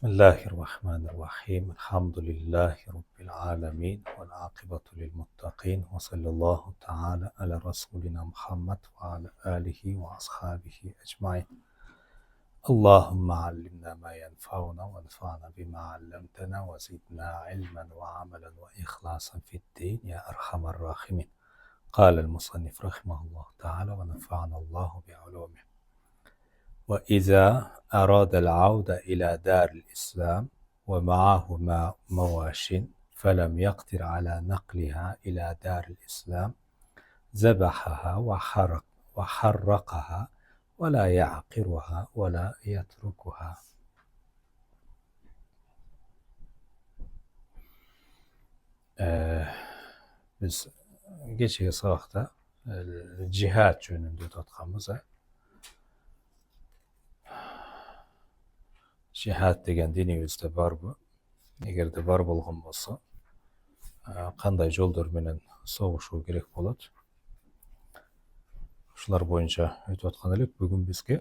بسم الله الرحمن الرحيم الحمد لله رب العالمين والعاقبة للمتقين وصلى الله تعالى على رسولنا محمد وعلى آله وأصحابه أجمعين. اللهم علمنا ما ينفعنا وانفعنا بما علمتنا وزدنا علما وعملا وإخلاصا في الدين يا أرحم الراحمين. قال المصنف رحمه الله تعالى ونفعنا الله بعلومه. وإذا أراد العودة إلى دار الإسلام ومعهما مواش فلم يقدر على نقلها إلى دار الإسلام ذبحها وحرقها ولا يعقرها ولا يتركها. Biz geçen sabahta cihat yönünde tutkanımız. Cihat деген dinimizde бар bu. Егерде бар болған болса, қандай жолдар менен соғышу керек болады. Ушулар боюнча өтүп аткан элек. Бүгүн бизге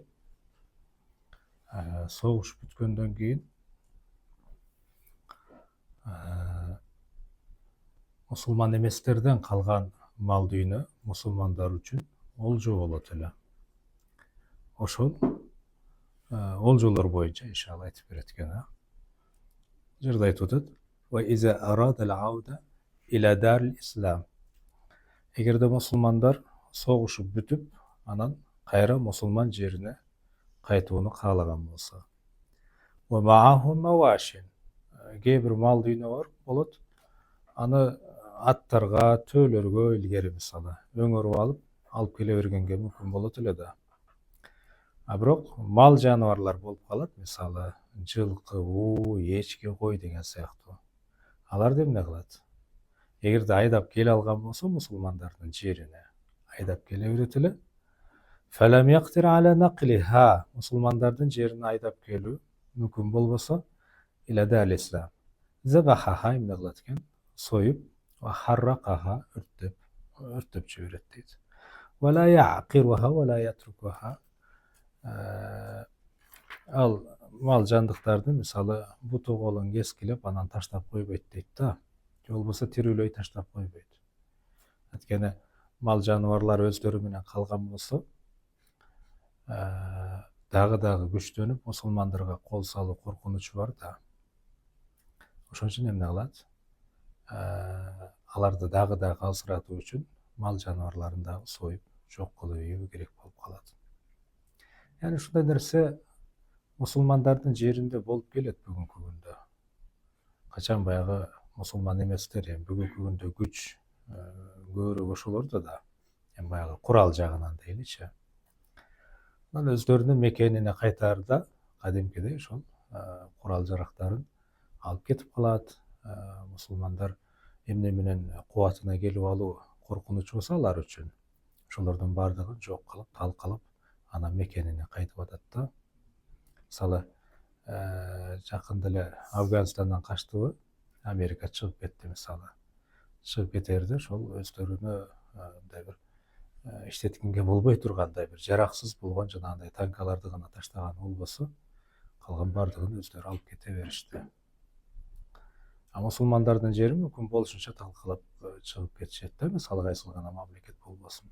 соғыш бүткөндөн кийин мусулман эместерден калган мал дүйнө мусулмандар үчүн олжо болот эле. Ошол олжолор боюнча иншалла айтып берет экен. Жерде айтып атат: "Ва иза арада ал-ауда иля дар al-Islam." Эгерде мусулмандар согушуп бүтүп, анан кайра мусулман жерине кайтууну каалаган болсо. Ва мааху мавашин. Кээ бир мал дүйнө болот. Аны аттарга, төөлөргө илгери мисалы өңөрүп алып келе бергенге мүмкүн болот эле да. Бирок мал жаныбарлар болуп калат, мисалы жылкы, эчки, кой деген сыяктуу. Аларды эмне кылат? Эгерде айдап келе алган болсо мусулмандардын жерине айдап келе берет эле. Фалам яктир аля нақлиха. Мусулмандардын жерине айдап келүү мүмкүн болбосо, иля дал ислам. Забахаха эмне кылат экен? Союп, ва харракаха өрттөп жиберет дейт. Вала яқируха вала ятрукуха. Ал мал жандыктарды мисалы буту колун кескилеп анан таштап койбойт дейт да. Же болбосо тирүүлөй таштап койбойт. Анткени мал жаныбарлар өздөрү менен калган болсо, дагы күчтөнүп мусулмандарга кол салуу коркунучу бар да. Ошон үчүн эмне кылат? Аларды дагы калсыратуу үчүн мал жаныбарларын дагы союп жок кылуу керек болуп калат. Yani ушундай нерсе мусулмандардын жеринде болуп келет бүгүнкү күндө. Качан баягы мусулман эместер, бүгүнкү күндө күч көбүрөөк ошолордо да, баягы курал жагынан дейличи. Анан өздөрүнүн мекенине кайтаарда кадимкидей ошол курал жарактарын алып кетип калат. Мусулмандар эмне менен кубатына келип алуу коркунуч болсо алар үчүн ошолордун баардыгын жок кылып, талкалап, анан мекенине кайтып атат да. Мисалы, жакында эле Афганистандан качтыбы, Америка чыгып кетти мисалы. Чыгып кетерде ошол өздөрүнө мындай бир иштеткенге болбой тургандай бир жараксыз болгон жанагындай танкаларды гана таштаган болбосо, калган баардыгын өздөрү алып кете беришти. Мусулмандардын жери мүмкүн болушунча талкалап чыгып кетишет да, мисалы кайсыл гана мамлекет болбосун.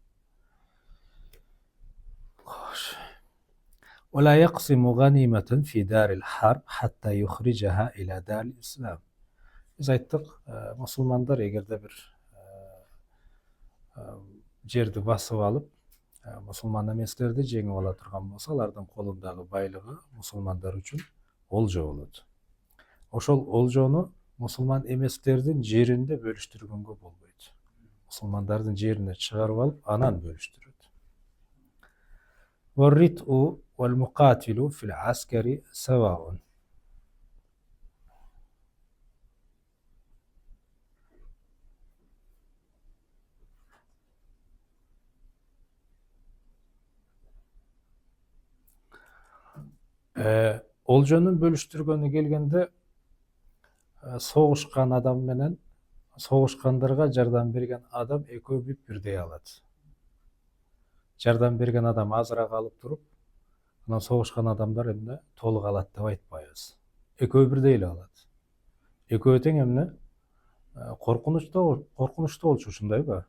ولا يقسم غنيمة في دار الحرب حتى يخرجها إلى دار الإسلام. Biz ayttık, musulmanlar эгерде bir жерди басып алып, мусулман эместерди жеңип ала турган болсо, алардын колундагы байлыгы мусулмандар үчүн олжо болот. Ошол олжону мусулман эместердин жеринде бөлүштүргөнгө болбойт. Мусулмандардын жерине чыгарып алып, анан бөлүштүрөт. والرِّتْءُ والمقاتل في العسكر سواء. Oljonun bölüştürgөнү келгенде, согушкан адам менен согушкандарга жардам берген адам экөө бүт бирдей алат. Жардам берген адам азыраак алып туруп, анан согушкан адамдар эмне толук алат деп айтпайбыз. экөө бирдей эле алат. Экөө тең эмне? Коркунучтуу болчу ушундайбы?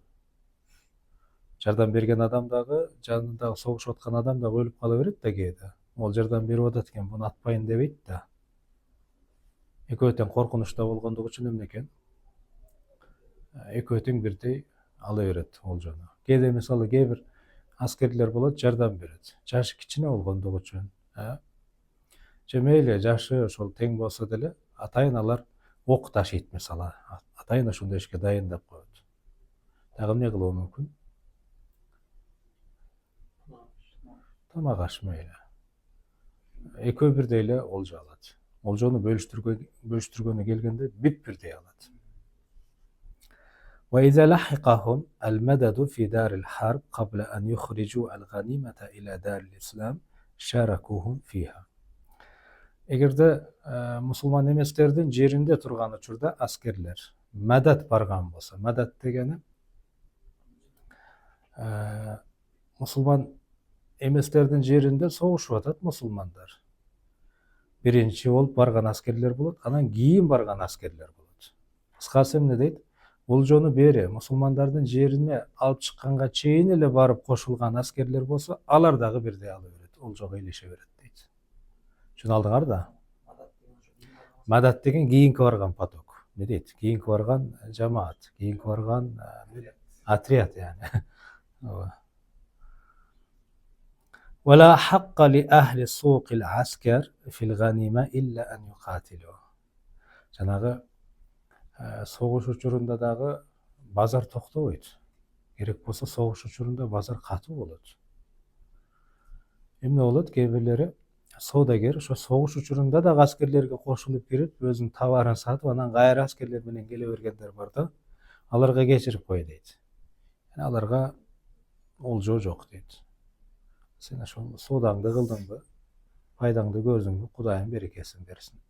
Жардам берген адам дагы, жанындагы согушуп аткан адам дагы өлүп кала берет да кээде. Ол жардам берип атат экен, буну атпайын дебейт да. Экөө тең коркунучта болгондугу үчүн эмне экен? Экөө тең бирдей ала берет олжону. Кээде мисалы кээ бир аскерлер болот, жардам берет. Жашы кичине болгондугу үчүн, же мейли жашы ошол тең болсо деле, атайын алар ок ташыйт мисалы. Атайын ошондой ишке дайындап коет. Дагы эмне кылуу мүмкүн? Тамак аш мейли. Экөө бирдей эле олжо алат. Олжону бөлүштүргөнү келгенде бүт бирдей алат. وإذا لحقهم المدد في دار الحرب قبل أن يخرجوا الغنيمة إلى دار الإسلام شاركوهم فيها. Эгерде мусулман эместердин жеринде турган учурда аскерлер мадат барган болсо, мадат дегени мусулман эместердин жеринде согушуп атат мусулмандар. Биринчи болуп барган аскерлер болот, анан кийин барган аскерлер болот. Кыскасы эмне дейт? Олжону бери мусулмандардын жерине алып чыкканга чейин эле барып кошулган аскерлер болсо, алар дагы бирдей ала берет, олжого илеше берет дейт. Чүн алдыңар да? Мадат деген кийинки барган поток. Не дейт? Кийинки барган жамаат, кийинки барган отряд yani. ولا حق لأهل سوق العسكر في الغنيمة إلا أن يقاتلوا. Жанагы согуш учурунда дагы базар токтобойт. Керек болсо согуш учурунда базар катуу болот. Эмне болот? Кээ бирлери соодагер ошо согуш учурунда дагы аскерлерге кошулуп кирип, өзүнүн товарын сатып, анан кайра аскерлер менен келе бергендер бар да. Аларга кечирип кой дейт. Аларга олжо жок дейт. Сен ошол соодаңды кылдыңбы, пайдаңды көрдүңбү, Кудайым берекесин берсин.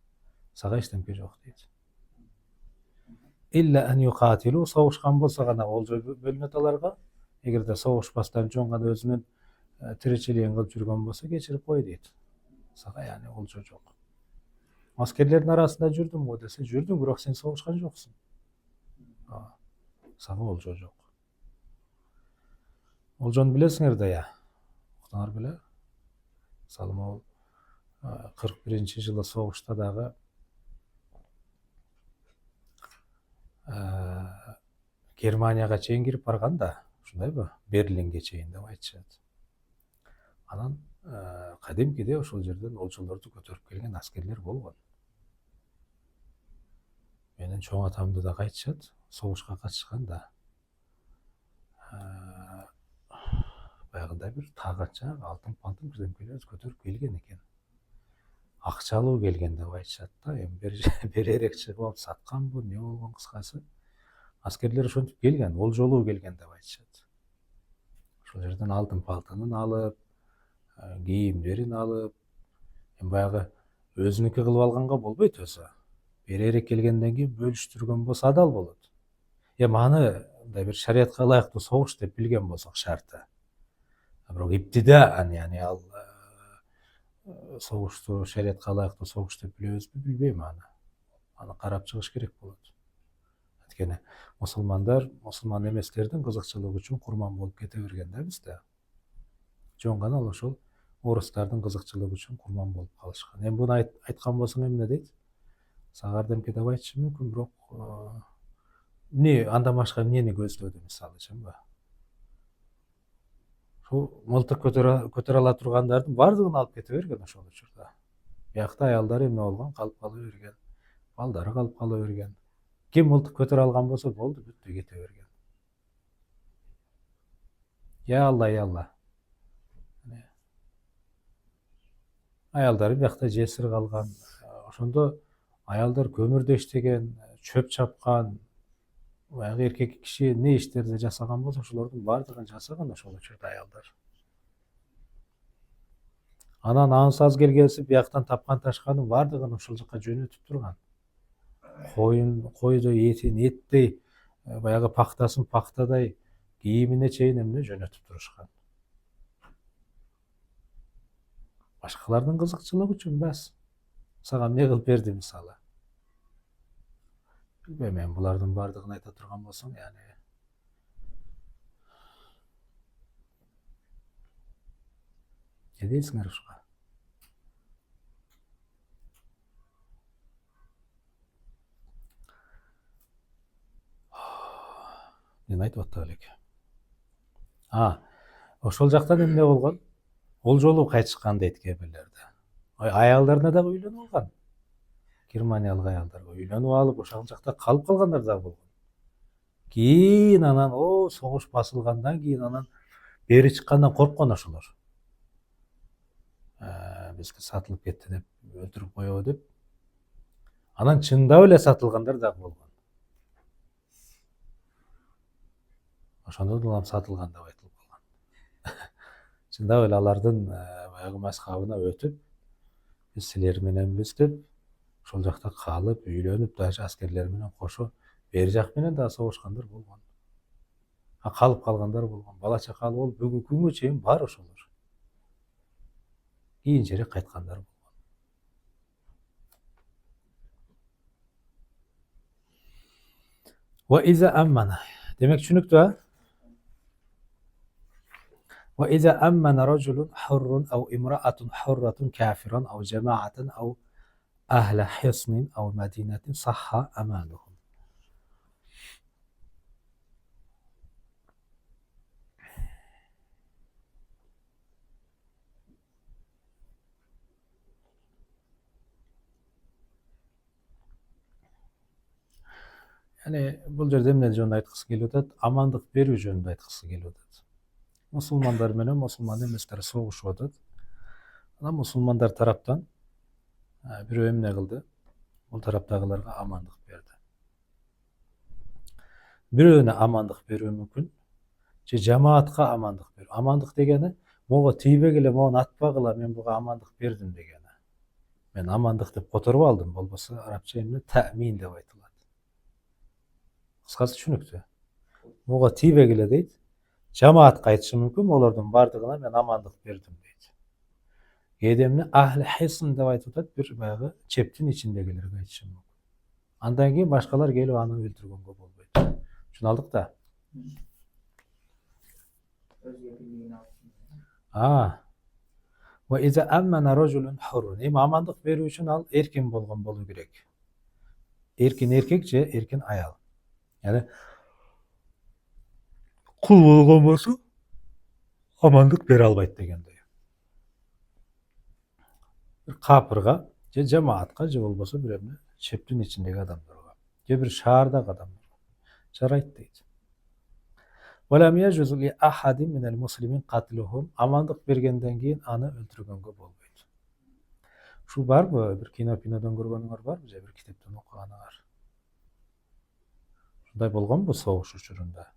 Сага эчтемке жок дейт. Илля ан юкатилу, согушкан болсо гана олжо бөлүнөт аларга. Эгерде согушпастан жөн гана өзүнүн тиричилигин кылып жүргөн болсо, кечирип кой дейт. Сага yani олжо жок. Аскерлердин арасында жүрдүм го десе, жүрдүң, бирок сен согушкан жоксуң. Сага олжо жок. Олжону билесиңер да я. Уктуңар беле? Мисалы могул 41-жылы согушта дагы Германияга чейин кирип барган да, ушундайбы? Берлинге чейин деп айтышат. Анан кадимкиде ошол жерден олжолорду көтөрүп келген аскерлер болгон. Менин чоң атамды да айтышат, согушка катышкан да. Баягындай бир тагача, алтын бирдемкелер көтөрүп келген экен. Акча алуу келген деп айтышат да. Эми беререк чыгып алып сатканбы, не болгон, кыскасы. Аскерлер ошентип келген, олжолуу келген деп айтышат. Ошол жерден алтын алып, кийимдерин алып, баягы өзүнүкү кылып алганга болбойт өзү. Беререк келгенден кийин бөлүштүргөн болсо адал болот. Аны мындай бир шариятка ылайыктуу согуш деп билген болсок шарты. Бирок иптидаан, yani ал согушту шариятка ылайыктуу согуш деп билебизби, билбейм аны. Аны карап чыгыш керек болот. Анткени мусулмандар, мусулман эместердин кызыкчылыгы үчүн курман болуп кете берген да бизде. Жөн гана ошол орустардын кызыкчылыгы үчүн курман болуп калышкан. Эми буну айткан болсоң эмне дейт? Сага ардемке деп айтышы мүмкүн, бирок эмне андан башка эмнени көздөдү мисалычынбы? Ошол мылтык көтөрө ала тургандардын бардыгын алып кете берген ошол учурда. Биякта аялдар эмне болгон? Калып кала берген. Балдары калып кала берген. Ким мылтык көтөрө алган болсо болду, бүттү, кете берген. Я Алла. Аялдары биякта жесир калган. Ошондо аялдар көмүрдө иштеген, чөп чапкан, баягы эркек киши не иштерди жасаган болсо, ошолордун бардыгын жасаган ошол учурда аялдар. Анан ансыз келгенси бияктан тапкан ташканын бардыгын ошол жака жөнөтүп турган. Койдой этин эттей, баягы пактасын пактадай, кийимине чейин эмне жөнөтүп турушкан. Башкалардын кызыкчылыгы үчүн бас. Саған не кылып берди мисалы? Билбейм, мен булардын бардыгын айта турган болсом, яни не дейсиңер ушуга? Мен айтып аттап элек. Ошол жактан эмне болгон? Ол жолу кайтышкан дейт кээ бирлерде. Аялдарына дагы үйлөнүп алган. Германиялык аялдарга үйлөнүп алып, ошол жакта калып калгандар дагы болгон. Кийин анан согуш басылгандан кийин анан бери чыккандан корккон ошолор. Бизге сатылып кетти деп, өлтүрүп коебу деп. Анан чындап эле сатылгандар дагы болгон. Ошондон улам сатылган деп айтылып калган. Чындап эле алардын баягы мазхабына өтүп, биз силер мененбиз деп, ошол жакта калып, үйлөнүп, даже аскерлер менен кошо бери жак менен дагы согушкандар болгон. Калып калгандар болгон. Бала чакалуу болуп, бүгүнкү күнгө чейин бар ошолор. Кийинчерээк кайткандар болгон. وإذا أمن demek түшүнүктүү а? وإذا أمن رجل حر أو امرأة حرة كافرا أو جماعة أو أهل حصن أو مدينة صح أمانهم. Yani бұл жерде эмне жөнүндө айткысы келип атат? Амандык берүү жөнүндө айткысы келип атат. Мусулмандар менен мусулман эместер согушуп атат. Анан мусулмандар тараптан бирөө эмне кылды? Бул тараптагыларга амандык берди. Бирөөнө амандык берүү мүмкүн, же жамаатка амандык берүү. Амандык дегени мого тийбегиле, мону атпагыла, мен буга амандык бердим дегени. Мен амандык деп которуп алдым, болбосо арабча эмне таъмин деп айтылат. Кыскасы түшүнүктүү. Мого тийбегиле дейт. Жамаатка айтышы мүмкүн, олордун бардыгына мен амандык бердим дейт. Кээде эмне ахли хисн деп айтып атат, бир баягы чептин ичиндегилерге айтышы мүмкүн. Андан кийин башкалар келип аны өлтүргөнгө болбойт. Түшүнүп алдык да? Ва иза аммана рожулун хуррун. Эми амандык берүү үчүн ал эркин болгон болуу керек. Эркин эркек же эркин аял. Yani kul болгон болсо амандык бере албайт дегендей. Бир капырга же жамаатка же болбосо бир эмне чептин ичиндеги адамдарга же бир шаардагы адамдарга жарайт дейт. Валам яжузу ли ахадин минал муслимин катлухум. Амандык бергенден кийин аны өлтүргөнгө болбойт. Ушул барбы? Бир кинодон көргөнүңөр барбы же бир китептен окуганыңар? Ушундай болгонбу согуш учурунда?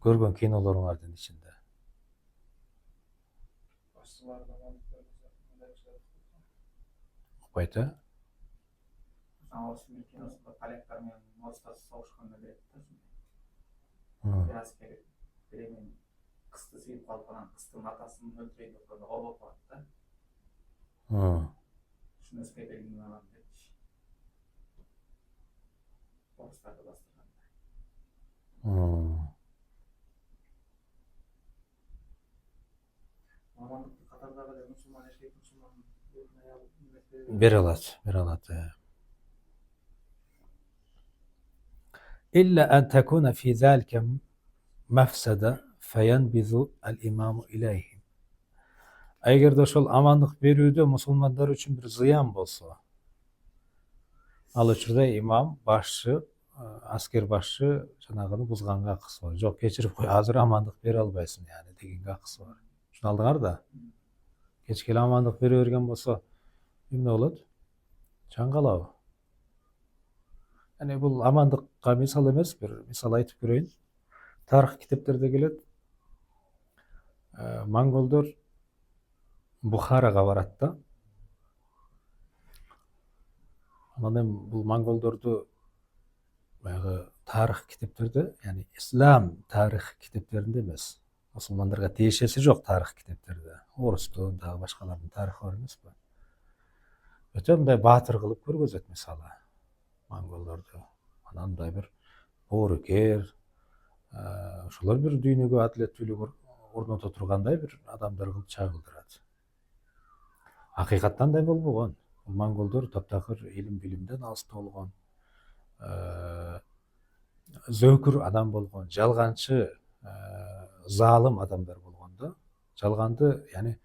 Көргөн кинолоруңардын ичинде. Окпойт, э? Кысты сыйып калып анан кыстын атасын өлтүрөйүн деп турганда оолоп калат да. Ушуну эскертелген анан депчи. Орустарды бастырганда. Амандыкты катардагы эле мусулман эркек мусулман бере алат, бере алат. إلا أن تكون في ذلك مفسدة فينبذ الإمام إليهم. Эгерде ошол амандык берүүдө мусулмандар үчүн бир зыян болсо, ал учурда имам башчы, аскер башчы жанагыны бузганга акысы бар. Жок, кечирип кой, азыр амандык бере албайсың яни дегенге акысы бар. Түшүнүп алдыңар да? Кечке эле амандык бере берген болсо, эмне болот? Чаңгалабы? Yani бул амандыкка мисал эмес, бир мисал айтып көрөйүн. Тарых китептерде келет. Монголдор Бухарага барат да. Анан эми бул монголдорду баягы тарых китептерде, yani ислам тарых китептеринде эмес, Musulmanlarga тиешеси жок тарых китептерде. Орустун дагы башкалардын тарыхы бар эмеспи? Өтө мындай баатыр кылып көргөзөт мисалы монголдорду. Анан мындай бир боорукер, ошолор бир дүйнөгө адилеттүүлүк орното тургандай бир адамдар кылып чагылдырат. Акыйкатта андай болбогон. Монголдор таптакыр илим билимден алыста болгон, зөөкүр адам болгон, жалганчы, залым адамдар болгон да. Жалганды, яни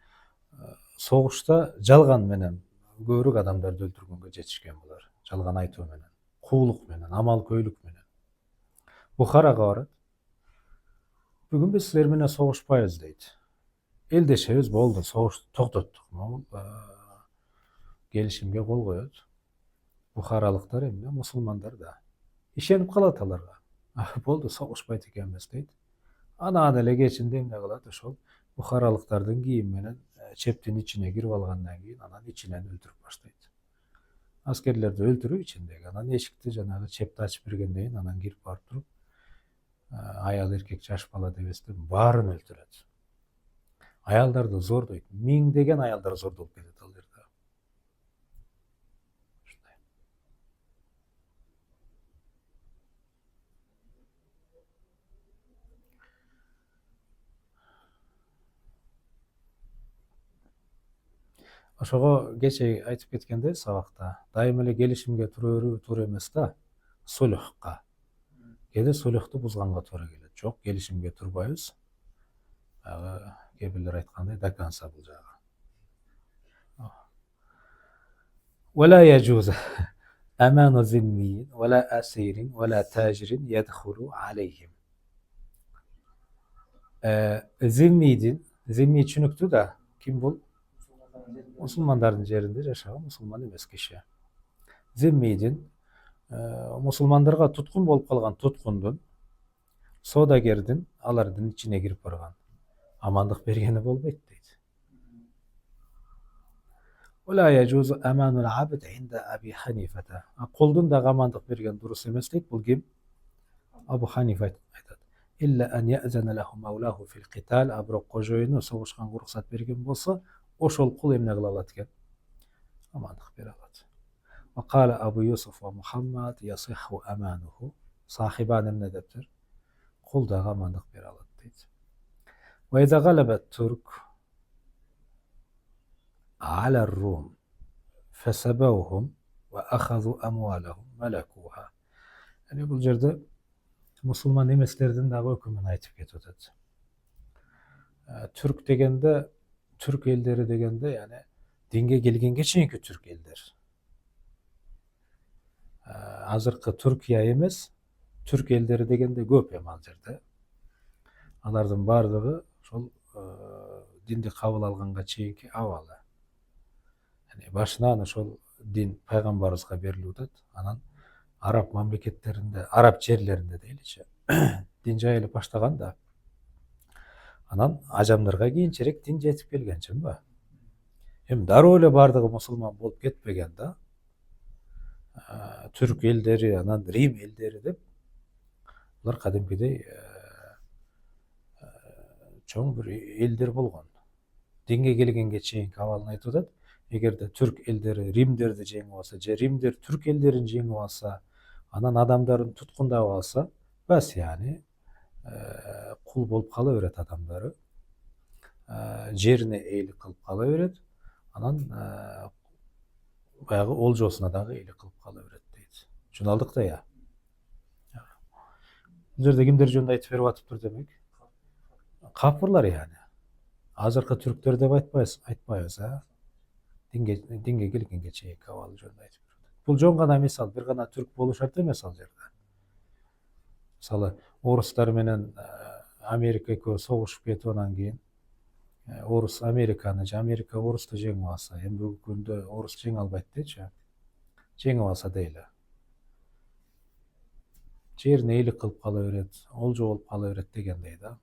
согушта жалган менен көбүрөөк адамдарды өлтүргөнгө жетишкен булар. Жалган айтуу менен, куулук менен, амал көйлүк менен. Бухарага барат. Бүгүн биз силер менен согушпайбыз дейт. Элдешебиз болду, согушту токтоттук. Могул келишимге кол коет. Бухаралыктар эмне, мусулмандар да. Ишенип калат аларга. Болду, согушпайт экенбиз дейт. Анан эле кечинде эмне кылат ошол бухаралыктардын кийим менен чептин ичине кирип алгандан кийин анан ичинен өлтүрүп баштайт. Аскерлерди өлтүрүп ичиндеги, анан эшикти жанагы чепти ачып бергенден кийин анан кирип барып туруп аял эркек жаш бала дебестен баарын өлтүрөт. Аялдарды зордойт. Миңдеген аялдар зордолуп кетет ал жерде. Ошого кече айтып кеткендей сабакта, дайым эле келишимге тура берүү туура эмес да, сулхка. Кээде сулхту бузганга туура келет. Жок, келишимге турбайбыз. Кээ бирлер айткандай до конца бул жагы. ولا يجوز أمان ذمي ولا أسير ولا تاجر يدخل عليهم. Zimmi çünüktü da kim bul? Musulmanların жеринде жашаган мусулман эмес киши. Зиммидин мусулмандарга туткун болуп калган туткундун, соодагердин алардын ичине кирип барган амандык бергени болбойт дейт. ولا يجوز أمان العبد عند أبي حنيفة. Кулдун дагы амандык берген дурус эмес дейт. Бул ким? Абу Ханифа айтат. إلا أن يأذن له مولاه في القتال. Аброк кожоюну согушканга уруксат берген болсо, ошол кул эмне кыла алат экен? Амандык бере алат. وقال أبو يوسف ومحمد يصح أمانه. Сахибан эмне дептир? Кул дагы амандык бере алат дейт. وإذا غلب الترك على الروم فسبوهم وأخذوا أموالهم ملكوها. Yani bu жерде мусулман эместердин дагы өкүмүн айтып кетип атат. Түрк дегенде, түрк элдери дегенде, yani динге келгенге чейинки түрк элдер. Азыркы Түркия эмес, түрк элдери дегенде көп эми ал жерде. Алардын бардыгы ошол динди кабыл алганга чейинки абалы. Yani башынан ошол дин пайгамбарыбызга берилип атат. Анан араб мамлекеттеринде, араб жерлеринде дейличи, дин жайылып баштаган да. Анан ажамдарга кийинчерээк дин жетип келген чынбы? Эми дароо эле бардыгы мусулман болуп кетпеген да. Түрк элдери, анан Рим элдери деп, булар кадимкидей чоң бир элдер болгон. Динге келгенге чейинки абалын айтып атат. Эгерде түрк элдери Римдерди жеңип алса, же Римдер түрк элдерин жеңип алса, анан адамдарын туткундап алса, бас yani кул болуп кала берет адамдары. Жерине эйлик кылып кала берет. Анан баягы олжосуна дагы эйлик кылып кала берет дейт. Жуналдык да я. Бул жерде кимдер жөнүндө айтып берип атыптыр демек? Капырлар yani. Азыркы түрктөр деп айтпайбыз, Динге келгенге чейинки абалы жөнүндө айтып берет. Бул жон гана мисал, бир гана түрк болуу шарт эмес ал жерде. Мисалы, орустар менен Америка экөө согушуп кетип анан кийин орус Американы же Америка орусту жеңип алса, эми бүгүнкү күндө орус жеңе албайт дечи. Жеңип алса дейли. Жерине эйлик кылып кала берет, олжо болуп кала берет дегендей да.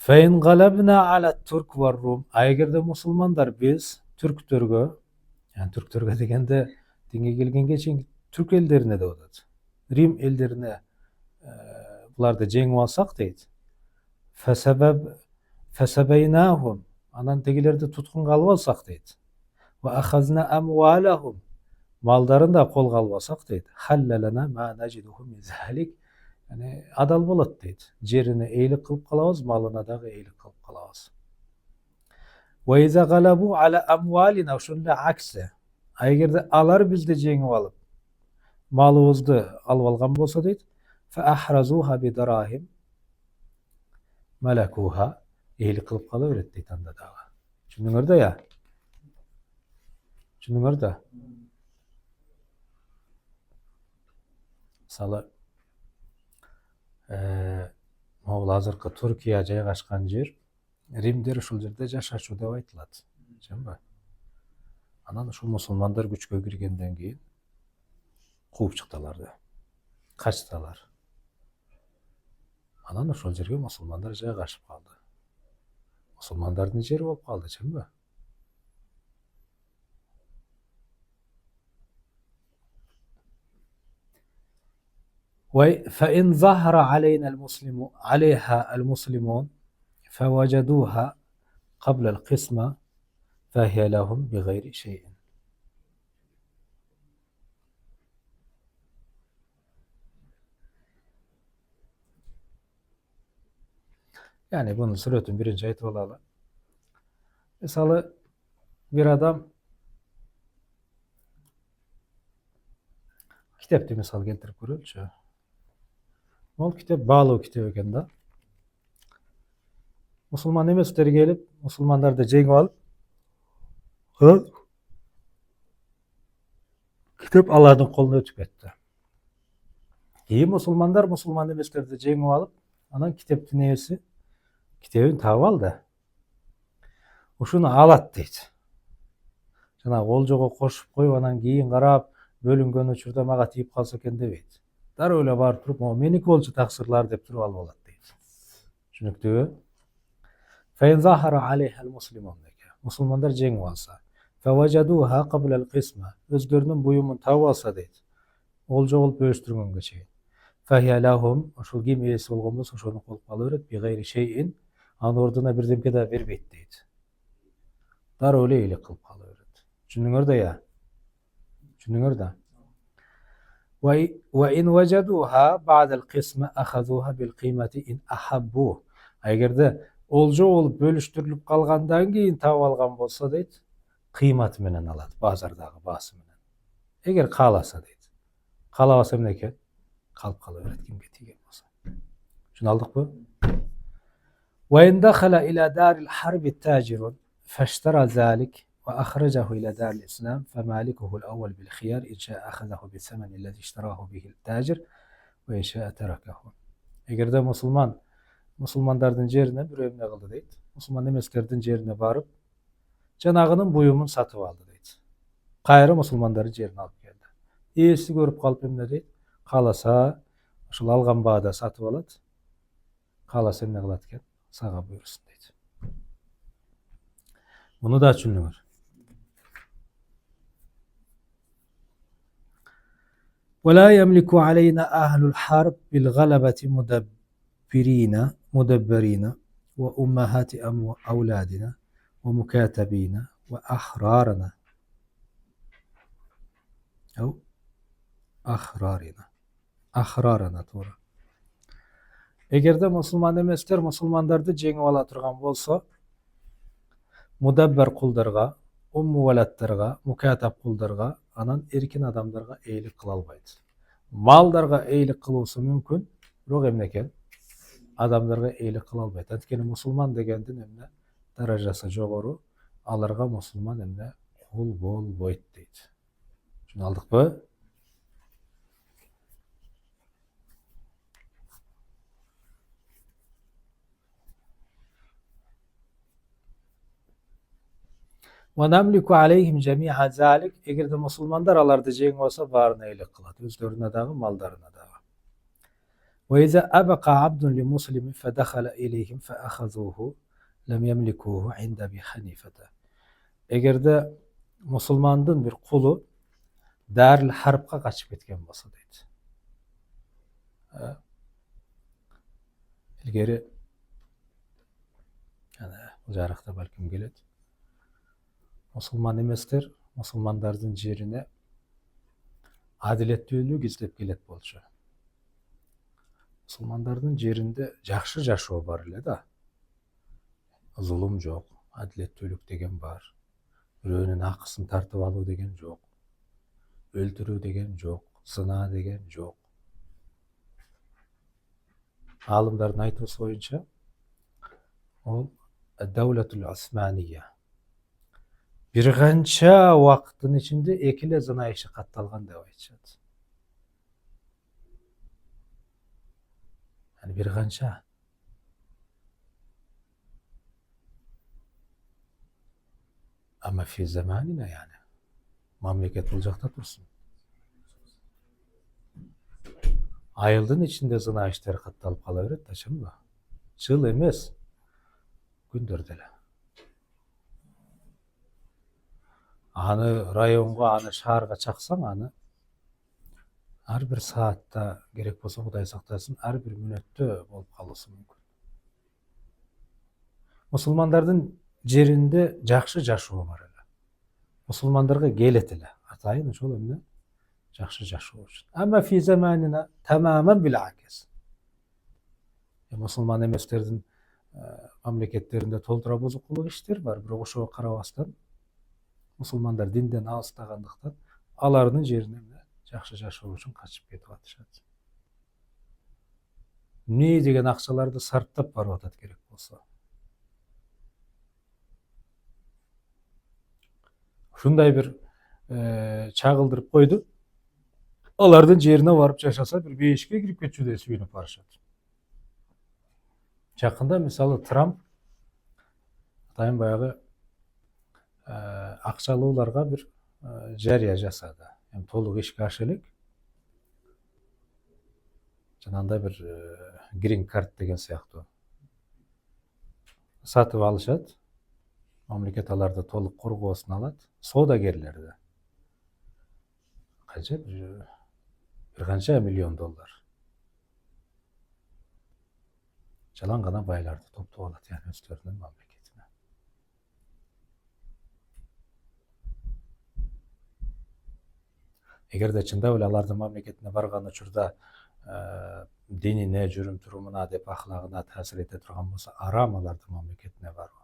Fein galabna ala Türk ve Rum. Эгерде мусулмандар биз түрктөргө, yani түрктөргө дегенде динге келгенге чейин түрк элдерине деп атат. Рим элдерине bularda jengip alsak deydi. Fesebeynahum, anan tegilerdi tutkunga alıp alsak deydi. Ve ahazna amwalahum, mallarını da kolga alıp alsak deydi. Hallelena ma naciduhu min zalik, yani adal bolat deydi. Jerini eğilik kılıp kalabız, malına da eğilik kılıp kalabız. Ve iza galabu ala amwalina, şunda akse. Aygerde alar bizde jengip alıp malыбызды alıp algan bolsa deydi. Fe ahrazuha bi darahim malakuha, eğilik kılıp kalıveret deydi anda dağı. Düşündüңөр da ya. Düşündüңөр da. Мысалы, могул азыркы Түркия жайгашкан жер, римдер ушул жерде жашачу деп айтылат. Жанбы? Анан ушул мусулмандар күчкө киргенден кийин кууп чыктылар да. Качтылар. Анан ошол жерге мусулмандар жайгашып калды. Мусулмандардын жери болуп калды, жанбы? فإن ظهر عليها المسلمون فوجدوها قبل القسمة فهي لهم بغير شيء. Yani bunu suretün birinci ayeti olalı. Mesela bir adam kitapты misal keltirip көрөлүчү. Ол китеп баалуу китеп экен да. Мусулман эместер келип, мусулмандарды жеңип алып, китеп алардын колуна өтүп кетти. Кийин мусулмандар мусулман эместерди жеңип алып, анан китептин ээси китебин таап алды. Ушуну алат дейт. Жанагы олжого кошуп коюп, анан кийин карап, бөлүнгөн учурда мага тийип калса экен дебейт. Дароо эле барып туруп, могу меники болчу таксырлар деп туруп алып алат дейт. Түшүнүктүүбү? Фаин захара алейха алмуслимун, мусулмандар жеңип алса, фаважадуха кабла алкисма, өзлөрүнүн буюмун таап алса дейт. Олжо болуп бөлүштүргөнгө чейин. Фахия лахум, ошол ким ээси болгон болсо ошону колуп кала берет, бигайри шейин, анын ордуна бирдемке да бербейт дейт. Дароо эле эйлик кылып кала берет. Түшүндүңөр да я? Түшүндүңөр да? وإن وجدوها بعد القسمة أخذوها بالقيمة إن أحبوه. Эгерде олжо болуп бөлүштүрүлүп калгандан кийин таап алган болсо дейт, кыйматы менен алат, базардагы баасы менен. Эгер кааласа дейт. Каалабаса эмне экен? Калып кала берет, кимге тийген болсо. Түшүнүп алдыкпы? وإن دخل إلى دار الحرب تاجر فاشترى ذلك وأخرجه إلى دار الإسلام فمالكه الأول بالخيار إن شاء أخذه بالثمن الذي اشتراه به التاجر وإن شاء تركه. Эгерде мусулмандардын жерине бирөө эмне кылды дейт. Мусулман эместердин жерине барып, жанагынын буюмун сатып алды дейт. Кайра мусулмандардын жерине алып келди. Ээси көрүп калып эмне дейт? Кааласа, ошол алган баада сатып алат. Кааласа эмне кылат экен? Сага буйрусун дейт. Муну да түшүндүңөр. ولا يملك علينا أهل الحرب بالغلبة مدبرين وأمهات أولادنا ومكاتبين وأحرارنا أو أحرارنا تورا. Эгерде мусулман эместер мусулмандарды жеңип ала турган болсо, мудаббар кулдарга, уммувалаттарга, мукатаб кулдарга, анан эркин адамдарга эйлик кыла албайт. Малдарга эйлик кылуусу мүмкүн, бирок эмне экен? Адамдарга эйлик кыла албайт. Анткени мусулман дегендин эмне даражасы жогору, аларга мусулман эмне кул болбойт дейт. Түшүнүп алдыкпы? وَنَمْلِكُ عَلَيْهِمْ جَمِيعَ ذَلِكَ. Эгерде мусулмандар аларды жеңип алса, баарына эйлик кылат, өзлөрүнө дагы, малдарына дагы. وَإِذَا أَبَقَى عَبْدٌ لِمُسْلِمٍ فَدَخَلَ إِلَيْهِمْ فَأَخَذُوهُ لَمْ يَمْلِكُوهُ عِنْدَ بِحَنِيفَةَ. Эгерде мусулмандын бир кулу Дарил Харбка качып кеткен болсо дейт. ilgeri bu жарыкта balkim kelet. Musulman emesler musulmandардын жерине адилеттүүлүк издеп келет болчу. Musulmandардын жеринде жакшы жашоо бар эле да. Зулум жок, адилеттүүлүк деген бар. Бирөөнүн акысын тартып алуу деген жок. Өлтүрүү деген жок, сынаа деген жок. Алымдардын айтуусу боюнча ол Даулатул Османия. Bir канча убакыттын ичинде эки эле зына иши катталган деп айтышат. Yani bir канча. Ama fi zamanina yani. Mamleket bul jakta tursun. Айылдын ичинде зына иштер катталып кала берет да, чынбы? Жыл эмес, күндөрдө эле. Аны районго, аны шаарга чаксаң, аны ар бир саатта керек болсо Кудай сактасын, ар бир мүнөттө болуп калышы мүмкүн. Мусулмандардын жеринде жакшы жашоо бар эле. Мусулмандарга келет эле. Атайын ошол эмне? Жакшы жашоо үчүн. Ама фи заманина тамаман билакис. Мусулман эместердин мамлекеттеринде толтура бузукулук иштер бар, бирок ошого карабастан мусулмандар динден алыстагандыктан алардын жерине жакшы жашоо үчүн качып кетип атышат. Эмне деген акчаларды сарптап барып атат керек болсо. Ушундай бир чагылдырып койду. Алардын жерине барып жашаса бир бейишке кирип кетчүдөй сүйүнүп барышат. Жакында мисалы Трамп атайын баягы акчалууларга бир жарыя жасады. Толук ишке аша элек. Жанагындай бир green card деген сыяктуу сатып алышат. Мамлекет аларды толук коргоосун алат. Соодагерлерди. Канча? Bir канча миллион доллар. Жалаң гана байларды топтоп алат, яны өздөрүнүн мамлекетине. Эгерде чындап эле алардын мамлекетине барган учурда динине, жүрүм турумуна деп ахлагына таасир эте турган болсо, арам алардын мамлекетине баруу.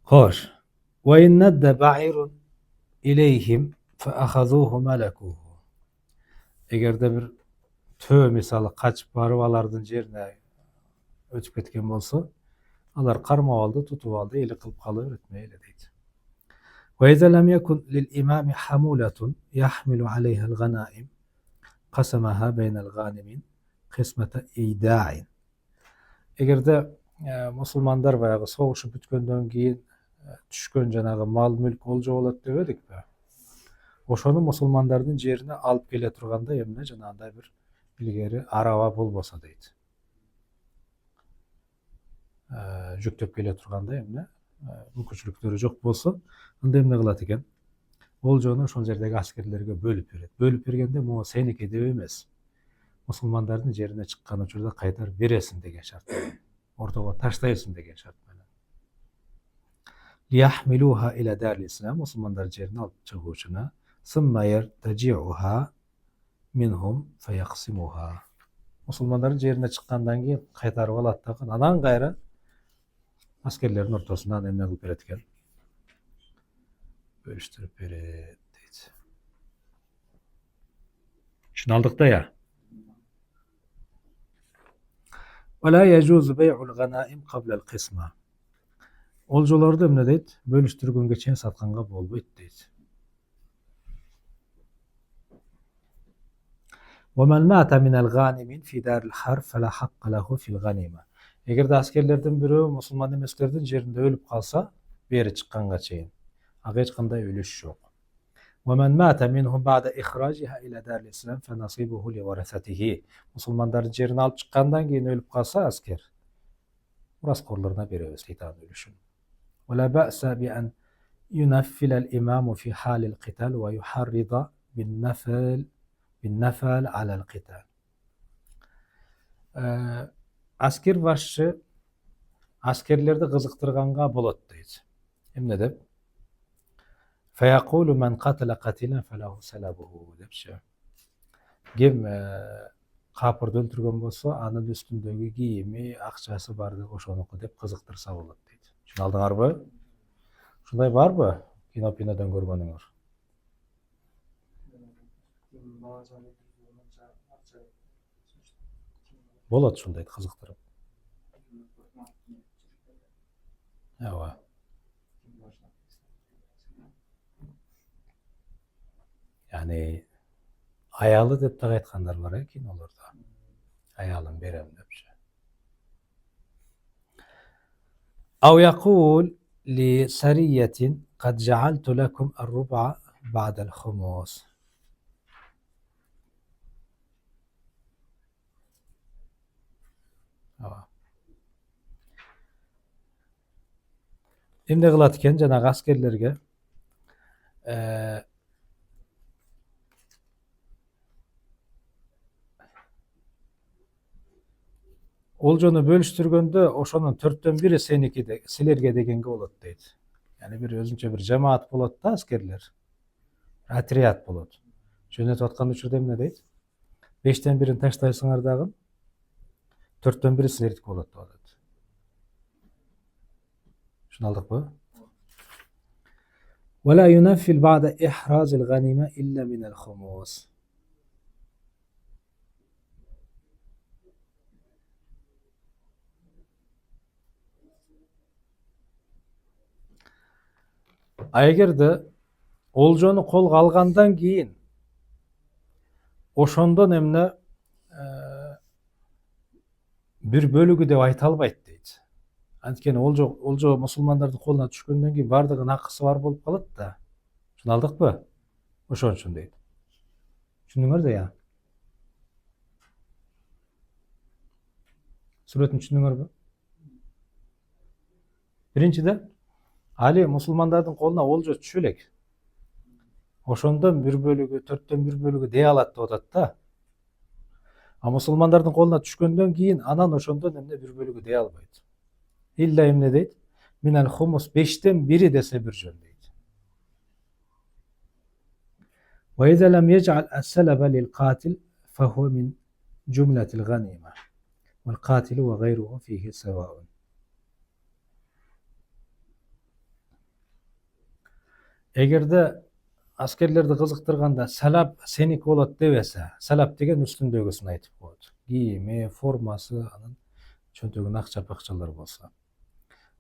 Хош. Wa innadda ba'irun ileyhim fa ahazuhu malakuhu. Эгерде бир төө мисалы качып барып алардын жерине өтүп кеткен болсо, алар кармап алды, тутуп алды, эли кылып кала берет мейли дейт. وإذا لم يكن للإمام حمولة يحمل عليها الغنائم قسمها بين الغانمين قسمة إيداع. Эгерде мусулмандар баягы согушуп бүткөндөн кийин түшкөн жанагы мал мүлк олжо болот деп эдикпи? Ошону мусулмандардын жерине алып келе турганда эмне жанагындай бир илгери араба болбосо дейт. Жүктөп келе турганда эмне мүмкүнчүлүктөрү жок болсо, анда эмне кылат экен? Олжону ошол жердеги аскерлерге бөлүп берет. Бөлүп бергенде могу сеники деп эмес. Мусулмандардын жерине чыккан учурда кайтарып бересиң деген шарт менен. Ортого таштайсың деген шарт менен. Liyahmiluha ila daril islam, мусулмандар жерине алып чыгуучуна, summa yartaji'uha minhum fayaqsimuha. Мусулмандардын жерине чыккандан кийин кайтарып алат да, анан кайра аскерлердин ортосунан эмне кылып берет экен? Бөлүштүрүп берет дейт. Шуну алдык да я. ولا يجوز بيع الغنائم قبل القسمة. Олжолорду эмне дейт? Бөлүштүргөнгө чейин сатканга болбойт дейт. ومن مات من الغانمين في دار الحرب فلا حق له في الغنيمة. Эгерде аскерлердин бирөө мусулман эместердин жеринде өлүп калса, бери чыкканга чейин ага эч кандай үлүш жок. ومن مات منهم بعد إخراجها إلى دار الإسلام فنصيبه لورثته. Мусулмандардын жерине алып чыккандан кийин өлүп калса аскер, мураскорлоруна беребиз дейт анын үлүшүн. ولا بأس بأن ينفل الإمام في حال القتال ويحرض بالنفل بالنفل على القتال. Asker başçı askerlerde kızıktırganга bolot deydi. Emne dep? Feyaqulu men qatala qatilan felahu salabuhu depçi. Kim kapırdı öldürgen bolsa anın üstündeki giyimi, akçası bardı oşonuku dep kızıktırsa bolot deydi. Şunu aldыңarбы? Şunday barбы? Kino-pinodan görgönüňiz. Bolot şunday kızıktırıp. Ewa. Yani ayalı dep tak aytkandar var ekin olarda. Ayalım berem depçi. Aw yaqul li sariyatin qad ja'altu lakum ar-rub'a ba'da al-khumus. Emne kılatken jana askerlerge oljonu bölüştürgönde oşonun 4/1 seniki de silerge degenge bolot deydi. Yani bir özünçe bir cemaat bolot da askerler. Atriyat bolot. Jönötüp atkanda üçürde emne deydi? 5/1'in taştaysыңар dagы 4/1 silerdik bolot da deydi. Şunu aldıkbı? ولا ينفل بعد إحراز الغنيمة إلا من الخموس. Aygerde oljonu kolga algandan keyin oşondan emne bir bölügü dep ayta albayt deydi. Antkeni oljo musulmandардын koluna düşkөндөн keyin bardыгынын hakkısı var bolup kalat da. Şunu aldıkbı? Oşon üçin deydi. Düşündüңөр da ya. Suretini düşündüңөрбү? Birinçide Ali musulmandардын koluna oljo düşüp elek. Oşondan bir bölügü, 4/1 bölügü deye alat деп атат da. A musulmandардын koluna düşkөндөн keyin anan oşondan emne bir bölügü deye albayt. İlla emne deydi? Minel humus 5/1 dese bir jön deydi. Ve iza lem yec'al as-salaba lil qatil fehuve min cumletil ganime. Vel qatilu ve gayruhu fihi sevâun. Egerde askerlerdi kızıktırganda salap senik bolot debese, salap degen üstündögüsүn aytıp koydu. Giyimi, forması, anın çöntögün akça pakçalar bolsa.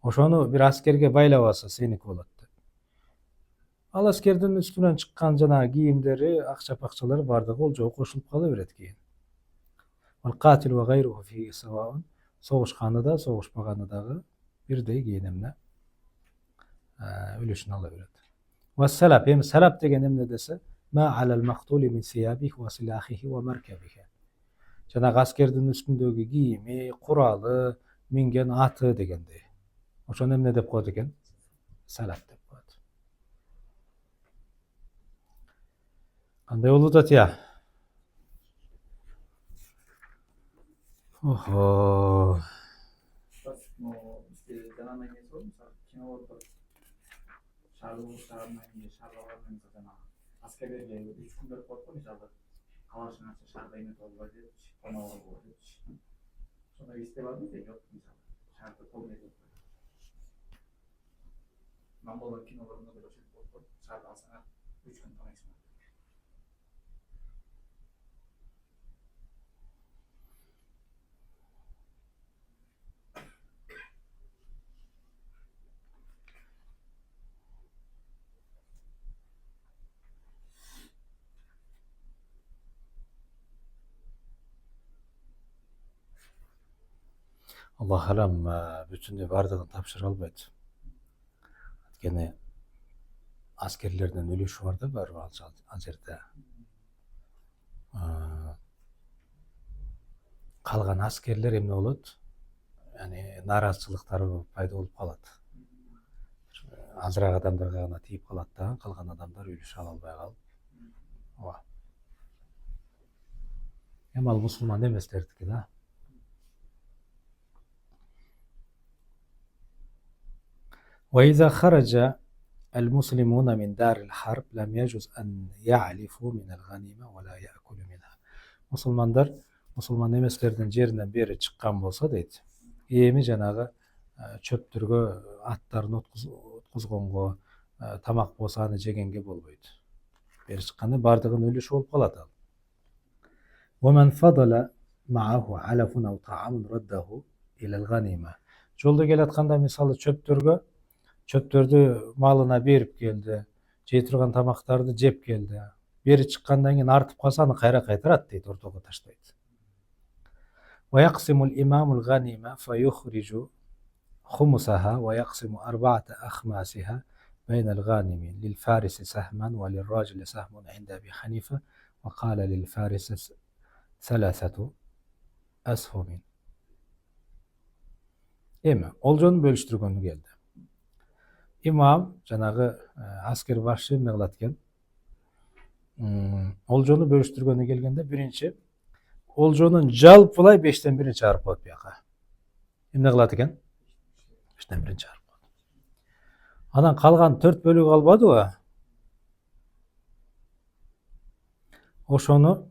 Oşonu bir askerge baylabasa senik bolot dep. Al askerдин üstünden çıkkan jana giyimleri, akça pakçaları bardygy oljogo koşulup kala beret keyin. Vel qatil ve gayruhu fihi sevâun. Soğuşkanı da, soğuşmaganı dagı birdey keyin emne ülüşünü ala beret. Ve salap, hem salap degen emne dese ma alal maktuli min siyabih ve silahihi ve merkebihi. Jana askerдин üstündögi giyimi, kuralı, mingen atı degende. Oşonu emne dep koydu eken? Salap dep koydu. Kanday oldu da ya? Oho. Askerlerge 3 gün berip koyup misалы калашына шаарда эметип албай деп, коного болуп деп. Сонда истеп алды да жок misалы. Шаарда толмой деп. Монголдун кинолорунда деле ошентип болуп, шаарда алсаңар 3 gün тонойсуңар. Allah alam bütünde bardığını tapşır albaydı. Gene askerlerden ölüş var da var azerde. Kalgan askerler emne bolot? Yani narazçılıkları payda olup kalat. Azırak adamlarga gana tiyip kalat da, kalgan adamlar ölüş ala alбай kalıp. Эми ал мусулман эместердики да. وإذا خرج المسلمون من دار الحرب لم يجوز أن يعلفوا من الغنيمة ولا يأكلوا منها. Musulmanlar musulman emeslerden жеринен бери чыккан болсо дейт, эми жанагы чөптөргө аттарын уткузгонго, тамак болсо аны жегенге болбойт. Бери чыкканда бардыгынын үлүшү болуп калат ал. ومن فضل معه علف أو طعام رده إلى الغنيمة. Жолдо келатканда мисалы чөптөрдү малына берип келди, жей турган тамактарды жеп келди. Бери чыккандан кийин артып калса аны кайра кайтарат дейт, ортого таштайт. ويقسم الإمام الغنيمة فيخرج خمسها ويقسم 4 أخماسها بين الغانمين للفارس سهما وللراجل سهم عند أبي حنيفة وقال للفارس 3 أسهم. Эми олжону бөлүштүргөнү келди. Имам жанагы аскер башчы эмне кылат экен? Олжону бөлүштүргөнү келгенде биринчи олжонун жалпылай 5тен 1 чыгарып коет бияка. Эмне кылат экен? 5тен 1 чыгарып коет. Анан калган 4 бөлүгү калбадыбы? Ошону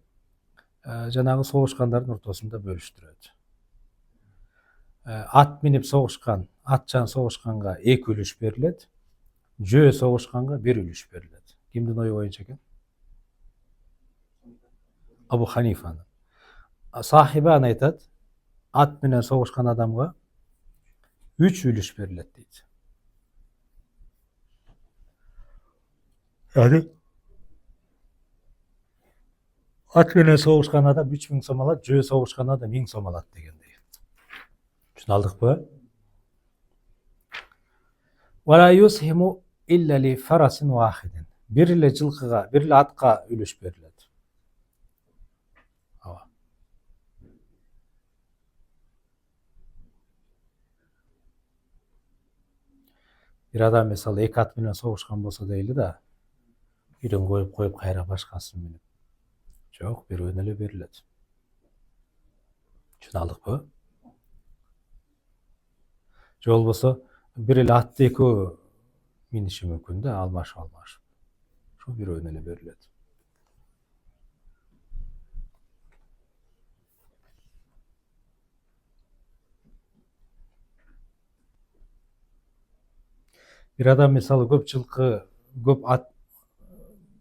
жанагы согушкандардын ортосунда бөлүштүрөт. Ат минип согушкан, атчан согушканга 2 үлүш берилет, жөө согушканга 1 үлүш берилет. Кимдин ою боюнча экен? Абу Ханифанын. Сахиби аны айтат, ат менен согушкан адамга 3 үлүш берилет дейт. Yani at менен согушкан адам 3000 сом алат, жөө согушкан адам 1000 сом алат дегендей. Түшүндүкпү? ولا يسهم إلا لفرس واحد. Bir эле жылкыга, bir эле атка үлүш берилет. Bir адам мисалы 2 ат менен согушкан болсо дейли да, бирин коюп кайра башкасын минип. Жок, бирөөнө эле берилет. Түшүндүкпү? Же болбосо bir эле атты экөө миниши мүмкүн да, алмашып. Ошо бирөөнө эле берилет. Bir адам мисалы көп жылкы, көп ат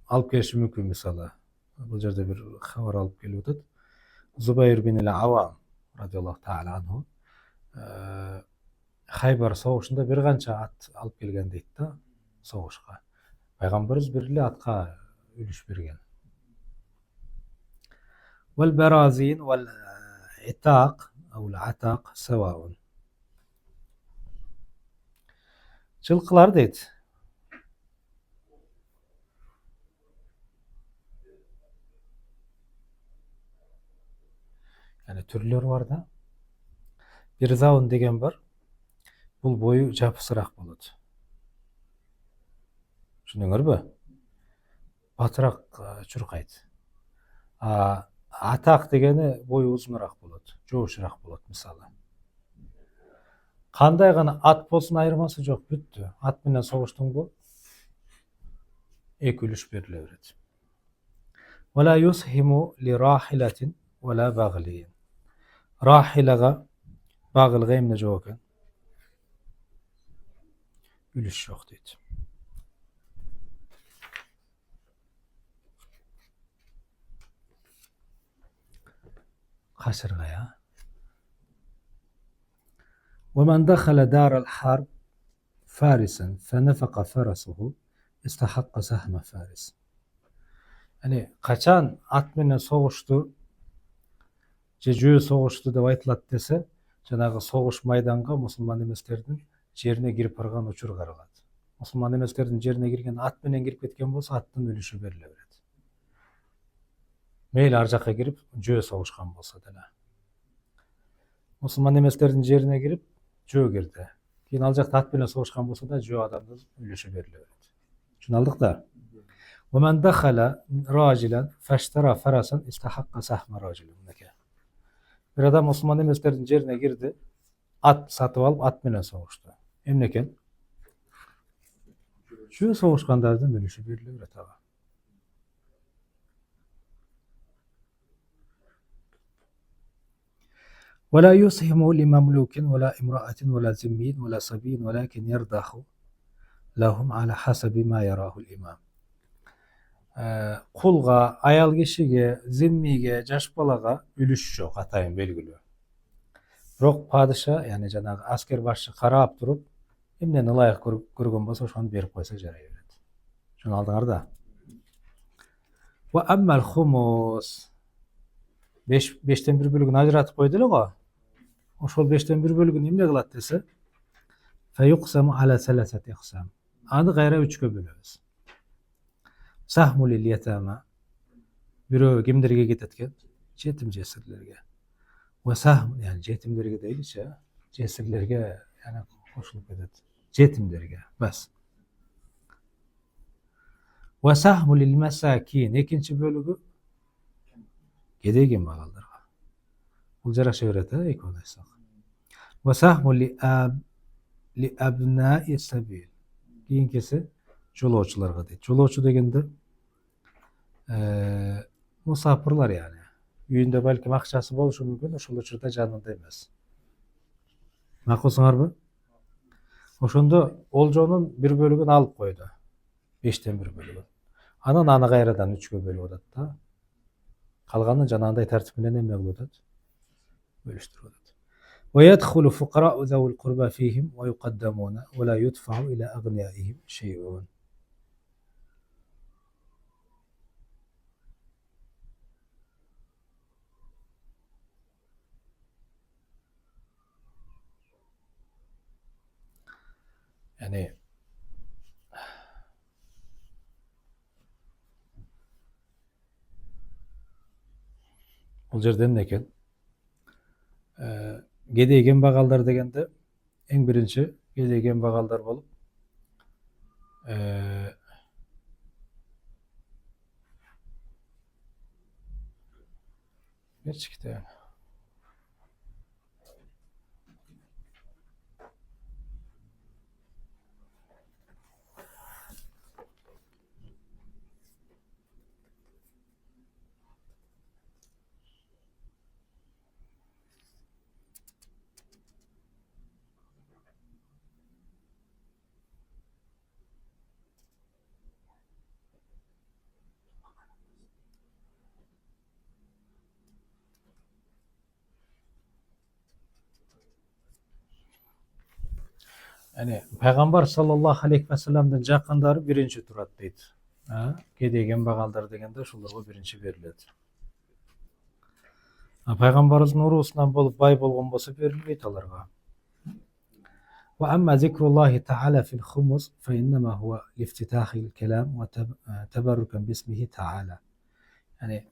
алып келиши мүмкүн мисалы. Бул жерде бир хабар алып келип атат. Зубайр бин Авам радиаллаху таала анху Хайбар согушунда бир канча ат алып келген дейт да, согушка. Пайгамбарыбыз бир эле атка үлүш берген. Вал баразин вал итак ау атак саваун. Жылкылар дейт. Yani түрлөр бар да. Bir zaun деген бар. Бул бою жапысыраак болот. Түшүндүңөрбү? Батыраак чуркайт. Атак дегени бою узунураак болот, жоошураак болот мисалы. Кандай гана ат болсун айырмасы жок, бүттү. Ат менен согуштуңбу? 2 үлүш бериле берет. Вала юсхиму ли рахилатин вала баглин. Рахилага, багылга эмне жок экен? Үлүш жок дейт. Кашырга. ومن دخل دار الحرب فارسا فنفق فرسه استحق سهم فارس. Yani kaçan at менен согушту, же жөө согушту деп айтылат десе, жанагы согуш майданга мусулман эместердин жерине кирип барган учур каралат. Мусулман эместердин жерине кирген ат менен кирип кеткен болсо, аттын үлүшү бериле берет. Мейли ар жакка кирип, жөө согушкан болсо деле. Мусулман эместердин жерине кирип, жөө кирди. Кийин ал жакта ат менен согушкан болсо да, жөө адамдын үлүшү бериле берет. Түшүнө алдык да. ومن دخل راجلا فاشترى فرسا استحق سهم راجل. Bir adam Müslüman emeslerin yerine girdi. At satıp alıp at menen soğuştu. Emneken? Şu soğuşkanlardan dönüşü birilir tabi. ولا يسهم لمملوك ولا امرأة ولا ذمي ولا صبي ولكن يرضخ لهم على حسب ما يراه الإمام. Kulga, ayal kişiге, zimmiге, jaş balaga ülüş yok atayın belgili. Biroq padişa, yani janağı asker başçı karap durup, emneni layık görgөн bolsa şonu berip koysa jaray berет. Şunu aldыңар da. Wa ammal humus. 5'ten 1 bölügünü ajratıp koydular go. Oşol 5'ten 1 bölügünü emne kılat dese? Feyuqsamu ala salasati iqsam. Аны gayra 3'e bölüyoruz. Sahmul lil yatama. Biri kimlerge gitetken? Jetim jesirlerge. Ve sahm, yani jetimlerge deyilse, jesirlerge yani koşulup edet. Jetimlerge bas. Ve sahmul lil masakin. İkinci bölügü gedegen bagallarga. Bu jaraşa berete ekonoysak. Ve sahmul li abna'i sabil. Kийинкisi jolowçularga deydi. Jolowçu degende musafirlar yani. Үйүндө balkim акчасы болушу мүмкүн, ошол учурда жанында эмес. Макулсуңарбы? Ошондо олжонун bir bölүгүн алып койду. 5'ten 1 bölүгүн. Анан аны кайрадан 3'e бөлүп атат да. Калганын жанагындай тартип менен эмне кылып атат? Bölüştürüp атат. ويدخل فقراء ذوي القربى فيهم ويقدمون ولا يدفع إلى أغنيائهم شيء. Yani bu жерден neken? Gedegen bagallar degende en birinci gedegen bagallar bolup ne çıktı yani? Yani Peygamber sallallahu aleyhi ve sellem'den jakınları birinci turat deydi. Gedegen bagallar degende şularga birinci beriledi. Peygamberimizin urusundan bolup bay bolgon bolsa berilmeydi alarga. Ve amma zikrullahi ta'ala fil humus fe innema huwa liftitahil kelam ve teberruken bismihi ta'ala. Yani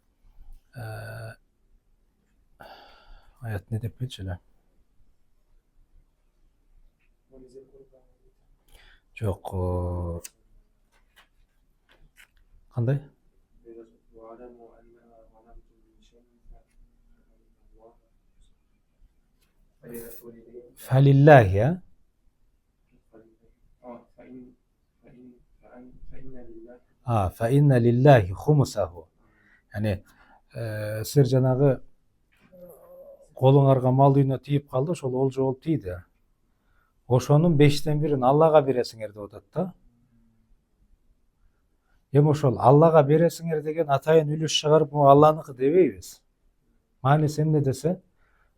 ayet ne dep geçeler? Çok qanday? Falillahi ya. Fa inna lillahi humusahu. Yani sir janağı kolуңарга mal duyuna tiyip kaldı, ошол olju болуп tiydi. Oşonun 5'ten 1'ini Allah'a beresiңер деп атат da. Эми ошол Allah'a beresiңер деген атайын үлүш чыгарып, бу Allah'ныкы дебейбиз. Манisi эмне десе,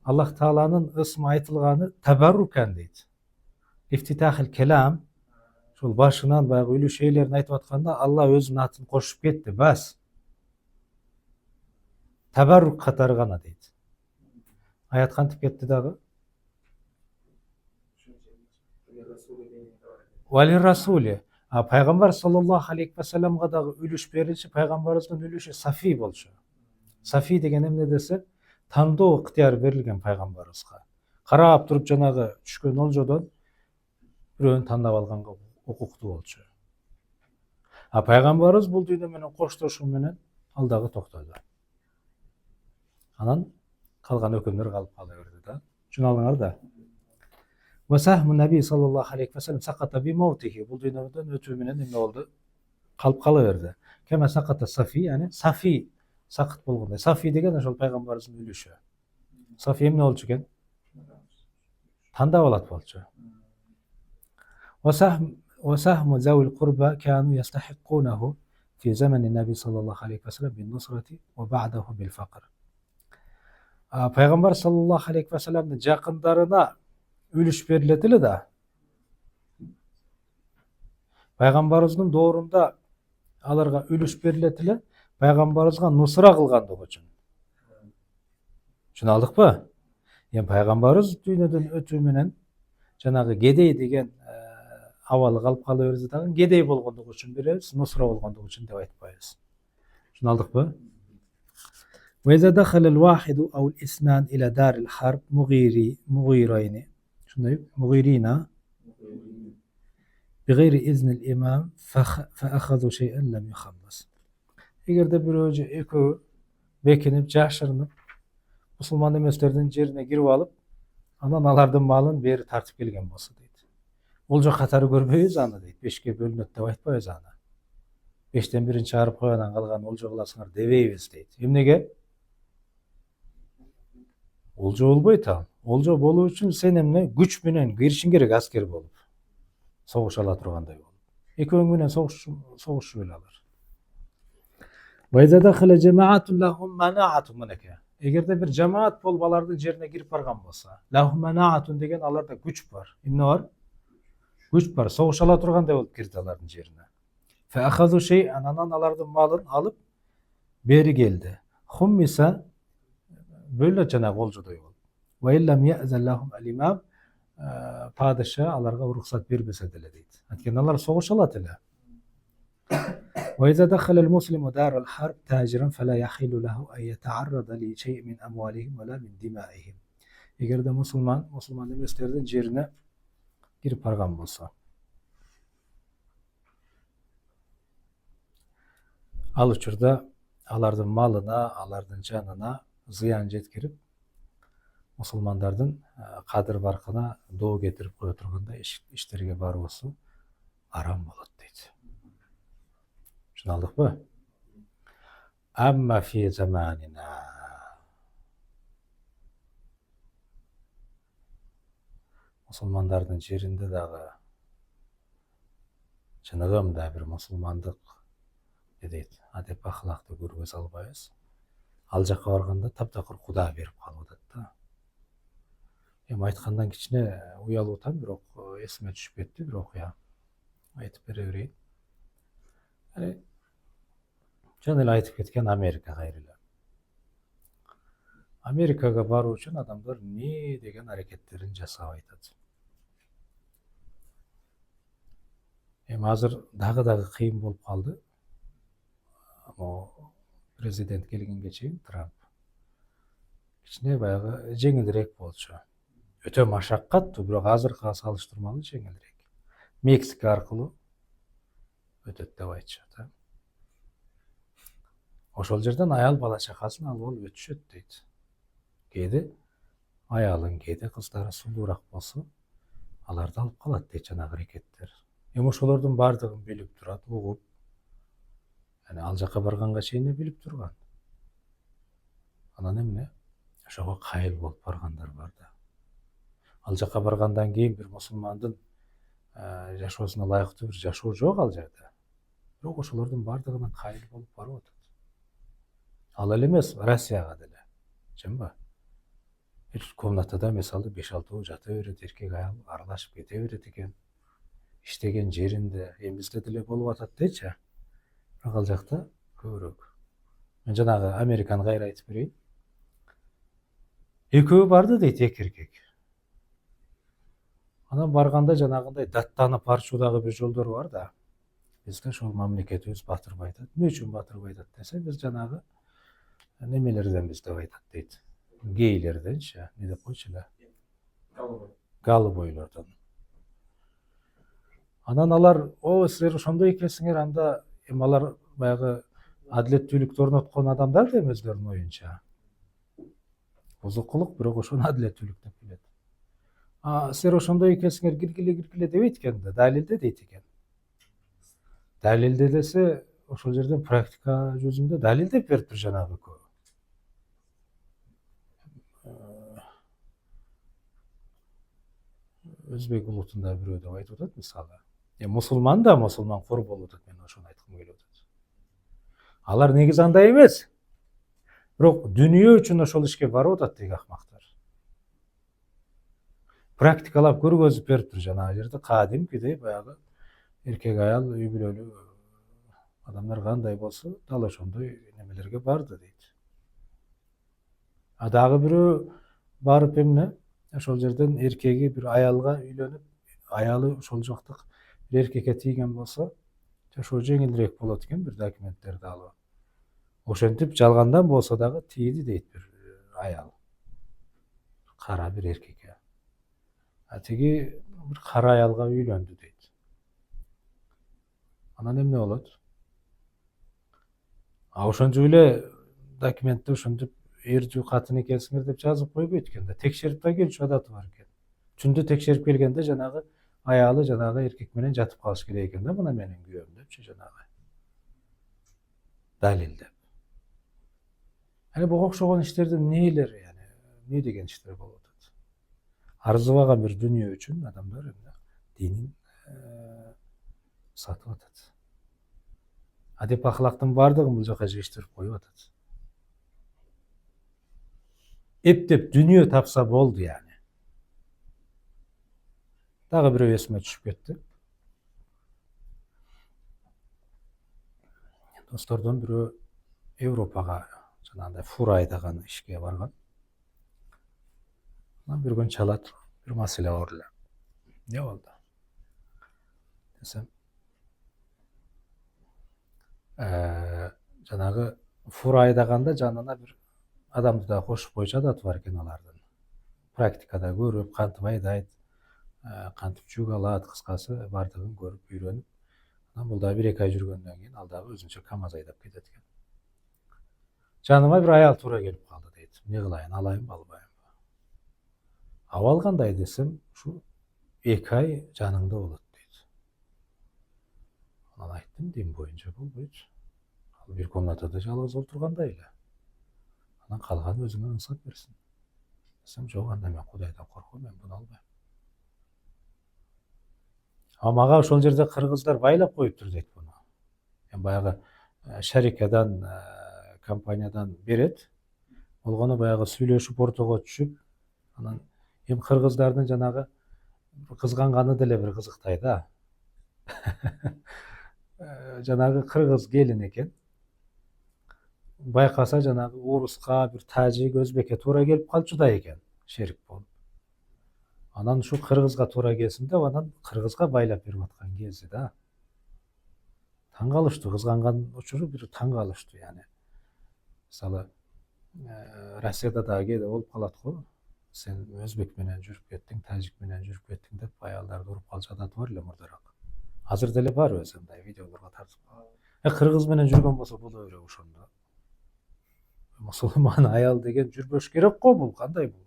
Allah Taala'nın ысмы айтылганы tabarrukan дейт. İftitahil kelam, şol başынан баягы үлүш эйлерин айтып атканда Allah өзүнүн атын кошуп кетти, бас. Tabarruk катары гана дейт. Аят кантип кетти дагы? Вали Расули. Peygamber sallallahu aleyhi ve sellem'e da ülüş verilişi, Peygamberimizin ülüşü safi bolşu. Safi degen emne dese, tandoo ıhtiyar verilgen Peygamberimizge. Karap durup janağı düşkön oljodan biröөнү tandap alганга укуктуу болчу. А пайгамбарыбыз бул дүйнө менен коштошуу менен ал дагы токтоду. Анан калган өкүмдөр калып кала берди да. Түшүнүңөр да. وسهم النبي صلى الله عليه وسلم سقط بموته. Бул дүйнөдөн өтүү менен эмне болду? Калып кала берди. Кема саката Сафи, яни Сафи сакыт болгондой. Сафи деген ошол пайгамбарыбыздын үлүшү. Сафи эмне болчу экен? Тандап алат болчу. وسهم ذوي القربى كانوا يستحقونه في زمن النبي صلى الله عليه وسلم بالنصرة وبعده بالفقر. Пайгамбар саллаллаху алейхи ва салламдын жакындарына үлүш берилет эле да. Пайгамбарыбыздын доорунда аларга үлүш берилет эле, пайгамбарыбызга нусра кылгандыгы үчүн. Түшүнө алдыкпы? Эми пайгамбарыбыз дүйнөдөн өтүү менен жанагы кедей деген абалы калып кала берди дагы, кедей болгондугу үчүн беребиз, нусра болгондугу үчүн деп айтпайбыз. Түшүнө алдыкпы? وإذا دخل الواحد أو الاثنان إلى دار الحرب مغيرين بغير إذن الإمام فأخذوا شيئا لم يخلص. Эгерде бирөө экөө бекинип, жашырынып, мусулман эместердин жерине кирип алып, анан алардын малын бери тартып келген болсо дейт. Олжо катары көрбөйбүз аны дейт. 5ке бөлүнөт деп айтпайбыз аны. 5тен бирин чыгарып койгондан калган олжо кыласыңар дебейбиз дейт. Эмнеге? Олжо болбойт ал. Олжо болуу үчүн сен эмне күч менен киришиң керек, аскер болуп. Согуш ала тургандай болуп. Экөөң менен согушуу эле алар. وإذا دخل جماعة لهم مناعة منك. Эгерде бир жамаат болуп алардын жерине кирип барган болсо, лахум манаатун деген аларда күч бар. Эмне бар? Күч бар. Согуш ала тургандай болуп кирди алардын жерине. فأخذوا شيئا, анан алардын малын алып бери келди. Хуммиса бөлөт жанагы олжодой болуп. وإن لم يأذن لهم الإمام, падыша аларга уруксат бербесе деле дейт. Анткени алар согуш алат эле. وإذا دخل المسلم دار الحرب تاجرا فلا يحل له أن يتعرض لشيء من أموالهم ولا من دمائهم. Эгерде мусулман эместердин жерине кирип барган болсо, ал учурда алардын малына, алардын жанына зыян жеткирип, мусулмандардын кадыр баркына доо кетирип кое тургандай иштерге баруусу арам болот дейт. Түшүнө алдыкпы? Amma fi zamanina. Мусулмандардын жеринде дагы чыныгым да бир мусулмандык дейт, адеп ахлакты көргөзө албайбыз. Ал жакка барганда таптакыр куда берип калып атат да. Эми айткандан кичине уялуутан, бирок эсиме түшүп кетти бир окуя. Айтып бере берейин. Жана эле айтып кеткен Америка кайрылы. Америкага баруу үчүн адамдар эмне деген аракеттерин жасап айтат. Эми азыр дагы кыйын болуп калды. Президент келгенге чейин Трамп кичине баягы жеңилирээк болчу. Өтө машаккаттуу, бирок азыркыга салыштырмалуу жеңилирээк. Мексика аркылуу өтөт деп айтышат. Ошол жерден аял бала чакасын алып алып өтүшөт дейт. Кээде аялын, кээде кыздары сулуураак болсо, аларды алып калат дейт жанагы аракеттер. Эми ошолордун бардыгын билип турат, угуп, ал жака барганга чейин билип турган. Анан эмне? Ошого кайыл болуп баргандар бар да. Ал жака баргандан кийин бир мусулмандын жашоосуна ылайыктуу бир жашоо жок ал жерде. Бирок ошолордун бардыгынан кайыл болуп барып атат. Ал эле эмес, Россияга деле. Чынбы? Бир комнатада мисалы 5-6 жата берет, эркек аял аралашып кете берет экен. Иштеген жеринде, эми бизде деле болуп атат дейчи. Бирок ал жакта көбүрөөк. Мен жанагы Американы кайра айтып берейин. Экөө барды дейт, эки эркек. Анан барганда жанагындай даттанып арчуудагы бир жолдор бар да. Бизде ошол мамлекетибиз батырбай атат. Эмне үчүн батырбай атат десе, биз жанагы немелерден биз деп айтат дейт. Гейлерденчи, не деп койчу эле? Голубойлордон. Анан алар, силер ошондой экенсиңер, анда эми алар баягы адилеттүүлүктү орноткон адамдар да эми өздөрүнүн оюнча. Бузукулук, бирок ошону адилеттүүлүк деп билет. Силер ошондой экенсиңер, киргиле дебейт экен да, далилде дейт экен. Далилде десе, ошол жерден практика жүзүндө далилдеп бериптир жанагы экөө. Өзбек улутунда бирөө деп айтып атат мисалы. Мусулман да мусулман кор болуп атат, мен ошону айткым келип атат. Алар негизи андай эмес. Бирок дүнүйө үчүн ошол ишке барып атат тиги акмактар. Практикалап көргөзүп бериптир жанагы жерде кадимкидей баягы эркек аял үй бүлөлүү адамдар кандай болсо, дал ошондой немелерге барды дейт. Дагы бирөө барып эмне, ошол жерден эркеги бир аялга үйлөнүп, аялы ошол жактык бир эркекке тийген болсо, жашоо жеңилирээк болот экен, бир документтерди алып. Ошентип жалгандан болсо дагы тийди дейт бир аял. Кара бир эркекке. Тиги бир кара аялга үйлөндү дейт. Анан эмне болот? Ошентип эле документте ошентип эрдүү катын экенсиңер деп жазып койбойт экен да, текшерип да келчү адаты бар экен. Түндө текшерип келгенде жанагы аялы жанагы эркек менен жатып калыш керек экен да, мына менин күйөөм депчи жанагы. Далилдеп. Буга окшогон иштерде эмнелер, эмне деген иштер болуп атат? Арзыбаган бир дүнүйө үчүн адамдар динин сатып атат. Адеп ахлактын баардыгын бул жака жыйыштырып коюп атат. Эптеп дүнүйө тапса болду яни. Дагы бирөө эсиме түшүп кетти. Достордон бирөө Европага жанагындай фура айдаган ишке барган. Bir gün çalat bir masale var эле. Ne oldu? Desem, жанагы фура айдаганда жанына бир адамды да кошуп койчу адаты бар экен алардын. Практикада көрүп, кантип айдайт, кантип жүк алат, кыскасы бардыгын көрүп, үйрөнүп, анан бул дагы 1-2 ай жүргөндөн кийин ал дагы өзүнчө КамАЗ айдап кетет экен. Жаныма бир аял туура келип калды дейт. Эмне кылайын, алайынбы, албайынбы? Абал кандай десем, ушу 2 ай жаныңда болот дейт. Анан айттым, дин боюнча болбойт. Ал бир комнатада жалгыз отургандай эле. Анан калган өзүңө ынсап берсин. Десем, жок, анда мен Кудайдан корком, мен буну албайм. Мага ошол жерде кыргыздар байлап коюптур дейт буну. Баягы шарикадан, компаниядан берет. Болгону баягы сүйлөшүп ортого түшүп, анан кыргыздардын жанагы кызганганы деле бир кызыктай да. Жанагы кыргыз келин экен. Байкаса жанагы оруска, бир тажик, өзбекке туура келип калчудай экен, шерик болуп. Анан ушу кыргызга туура келсин деп, анан кыргызга байлап берип аткан кези да. Таң калыштуу, кызганган учуру бир таң калыштуу, мисалы, Россияда дагы кээде болуп калат го. Сен өзбек менен жүрүп кеттиң, тажик менен жүрүп кеттиң деп аялдарды уруп калчу адаты бар эле мурдараак. Азыр деле бар өзү мындай видеолорго тартып. Кыргыз менен жүргөн болсо боло берет ошондо. Мусулман аял деген жүрбөш керек го, бул кандай бул?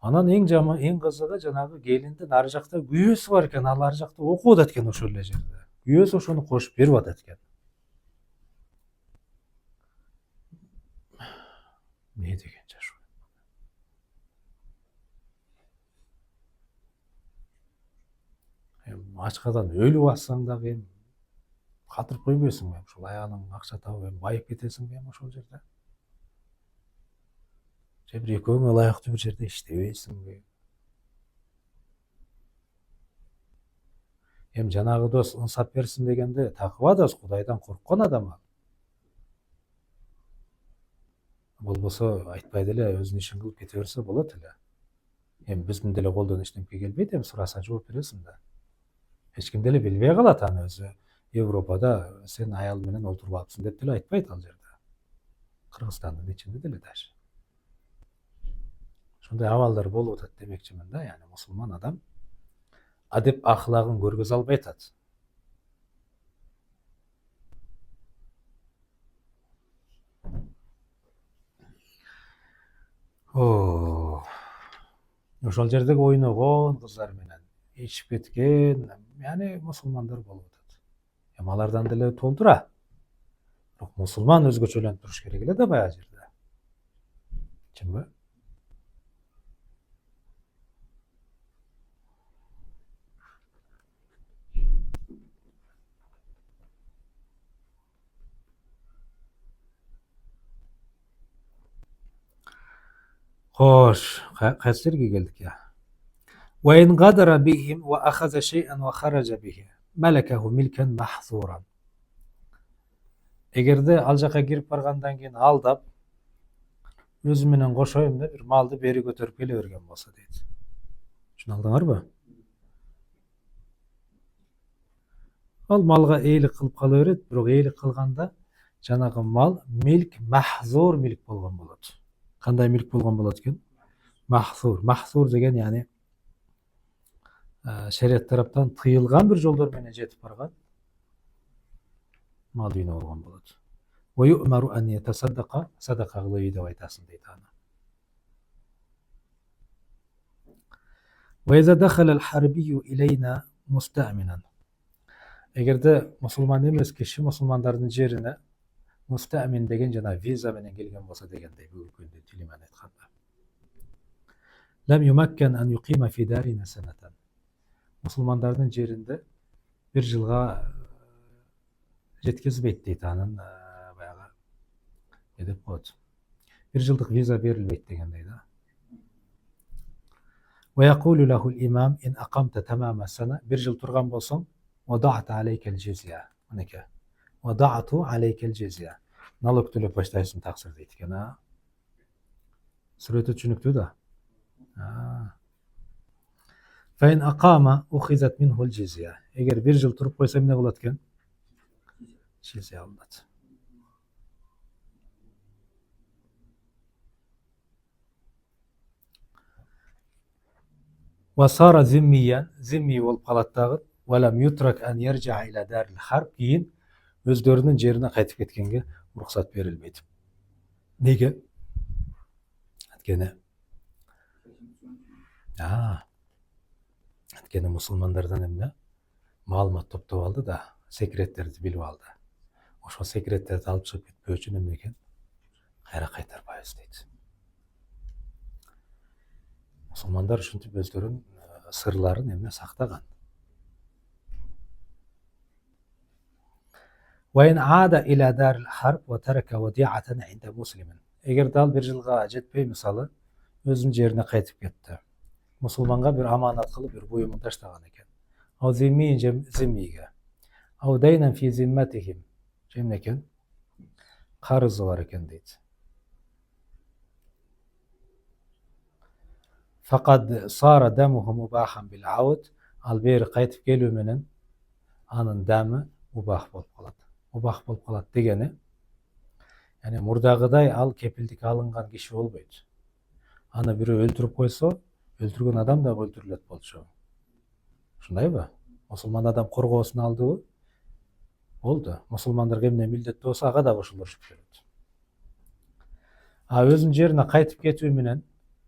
Анан эң кызыгы жанагы келиндин ары жакта күйөөсү бар экен, ал ары жакта окуп атат экен ошол эле жерде. Күйөөсү ошону кошуп берип атат экен. Не деген жашоо? Ачкадан өлүп атсаң дагы калтырып койбойсуңбу? Ушул аялың акча табып байып кетесиңби ошол жерде? Же бир экөөң ылайыктуу бир жерде иштебейсиңби? Жанагы дос ынсап берсин дегенде, такыба дос, Кудайдан корккон адам ал. Болбосо айтпай деле өзүнүн ишин кылып кете берсе болот эле. Биздин деле колдон эчтеке келбейт, сураса жооп бересиң да. Эч ким деле билбей калат аны өзү. Европада сен аял менен отуруп алыпсың деп деле айтпайт ал жерде. Кыргызстандын ичинде деле даже. Ошондой абалдар болуп атат демекчимин да, мусулман адам адеп ахлагын көргөзө албай атат. Ошол жердеги ойногон кыздар менен ичип кеткен, яны мусулмандар болуп атат. Эми алардан деле толтура. Бирок мусулман өзгөчөлөнүп туруш керек эле да баягы жерде. Чынбы? Хош, кайсы жерге келдик я? وإن غدر بهم وأخذ شيئا وخرج به ملكه ملكا محظورا. Эгерде ал жака кирип баргандан кийин алдап, өзү менен кошоюм деп бир малды бери көтөрүп келе берген болсо дейт. Шуну алдыңарбы? Ал малга ээлик кылып кала берет, бирок ээлик кылганда жанагы мал милк махзур милк болгон болот. Кандай милк болгон болот экен? Махзур. Махзур деген яны шарият тараптан тыйылган бир жолдор менен жетип барган мал үйүнө болгон болот. ويؤمر أن يتصدق صدقة кылып деп айтасың дейт аны. وإذا دخل الحربي إلينا مستأمنا. Эгерде мусулман эмес киши мусулмандардын жерине мустамин деген жана виза менен келген болсо дегендей бүгүнкү күндө тили менен айтканда. Лам юмаккан ан юқима фи дарина санатан. Мусулмандардын жеринде бир жылга жеткизбейт дейт анын баягы деп коет. Бир жылдык виза берилбейт дегендей да. ويقول له الإمام إن أقمت تمام السنة. بир жыл турган болсоң وضعت عليك الجزية. Мынеке. وضعت عليك الجزية. Налог төлөп баштайсың таксир дейт экен. Сүрөтү түшүнүктүү да. فإن أقام أخذت منه الجزية. Эгер бир жыл туруп койсо эмне болот экен? Жизия алынат. وصار ذميا. Зимми болуп калат дагы. ولم يترك أن يرجع إلى دار الحرب. Кийин өздөрүнүн жерине кайтып кеткенге уруксат берилбейт. Неге? Анткени мусулмандардан эмне? Маалымат топтоп алды да, секреттерди билип алды. Ошол секреттерди алып чыгып кетпөө үчүн эмне экен? Кайра кайтарбайбыз дейт. Мусулмандар ушинтип өздөрүнүн сырларын эмне сактаган. وإن عاد إلى دار الحرب وترك وديعة عند مسلم. Эгерде ал бир жылга жетпей мисалы өзүнүн жерине кайтып кетти. Мусулманга бир аманат кылып бир буюмун таштаган экен. Ал зиммиге. Ау дайнан фи зимматихим. Эмне экен? Карызы бар экен дейт. Факад сара дамуху мубахан бил ауд. Ал бери кайтып келүү менен анын дами мубах болуп калат. Мубах болуп калат дегени, яны мурдагыдай ал кепилдикке алынган киши болбойт. Аны бирөө өлтүрүп койсо, өлтүргөн адам да өлтүрүлөт болчу. Ушундайбы? Мусулман адам коргоосун алдыбы? Болду. Мусулмандарга эмне милдеттүү болсо, ага да ошолор ушу келет. Өзүнүн жерине кайтып кетүү менен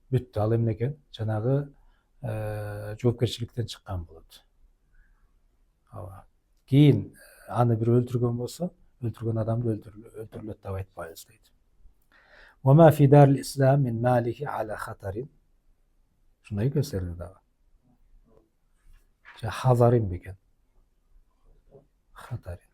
бүттү. Ал эмне экен? Жанагы жоопкерчиликтен чыккан болот. Кийин аны бир өлтүргөн болсо, өлтүргөн адамды өлтүрүлөт деп айтпайбыз дейт. وما في دار الإسلام من ماله على خطر. Шундай көсөрдү дагы. Хазарин бекен. Хатарин.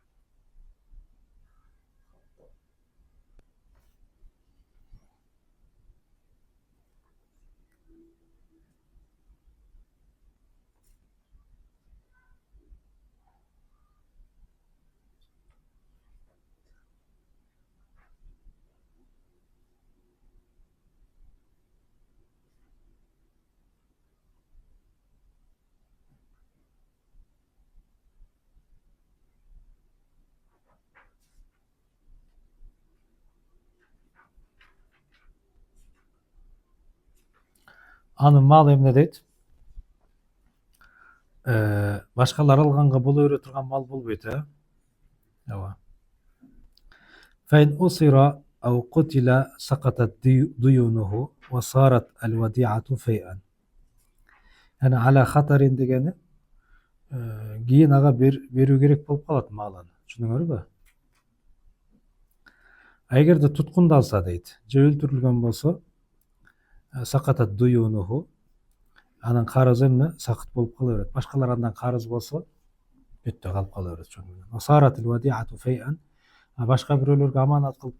Анын малы эмне дейт? башкалар алганга боло бере турган мал болбойт, ооба. فإن أسر أو قتل سقطت ديونه وصارت الوديعة فيئا. Yani ala хатарин дегени кийин ага берүү керек болуп калат малын. Түшүнүңөрбү? Эгерде туткунду алса дейт, же өлтүрүлгөн болсо, сакатат дуюнуху, анын карызы эмне сакыт болуп кала берет. Башкалар андан карыз болсо, бүттө калып кала берет. Башка бирөөлөргө аманат кылып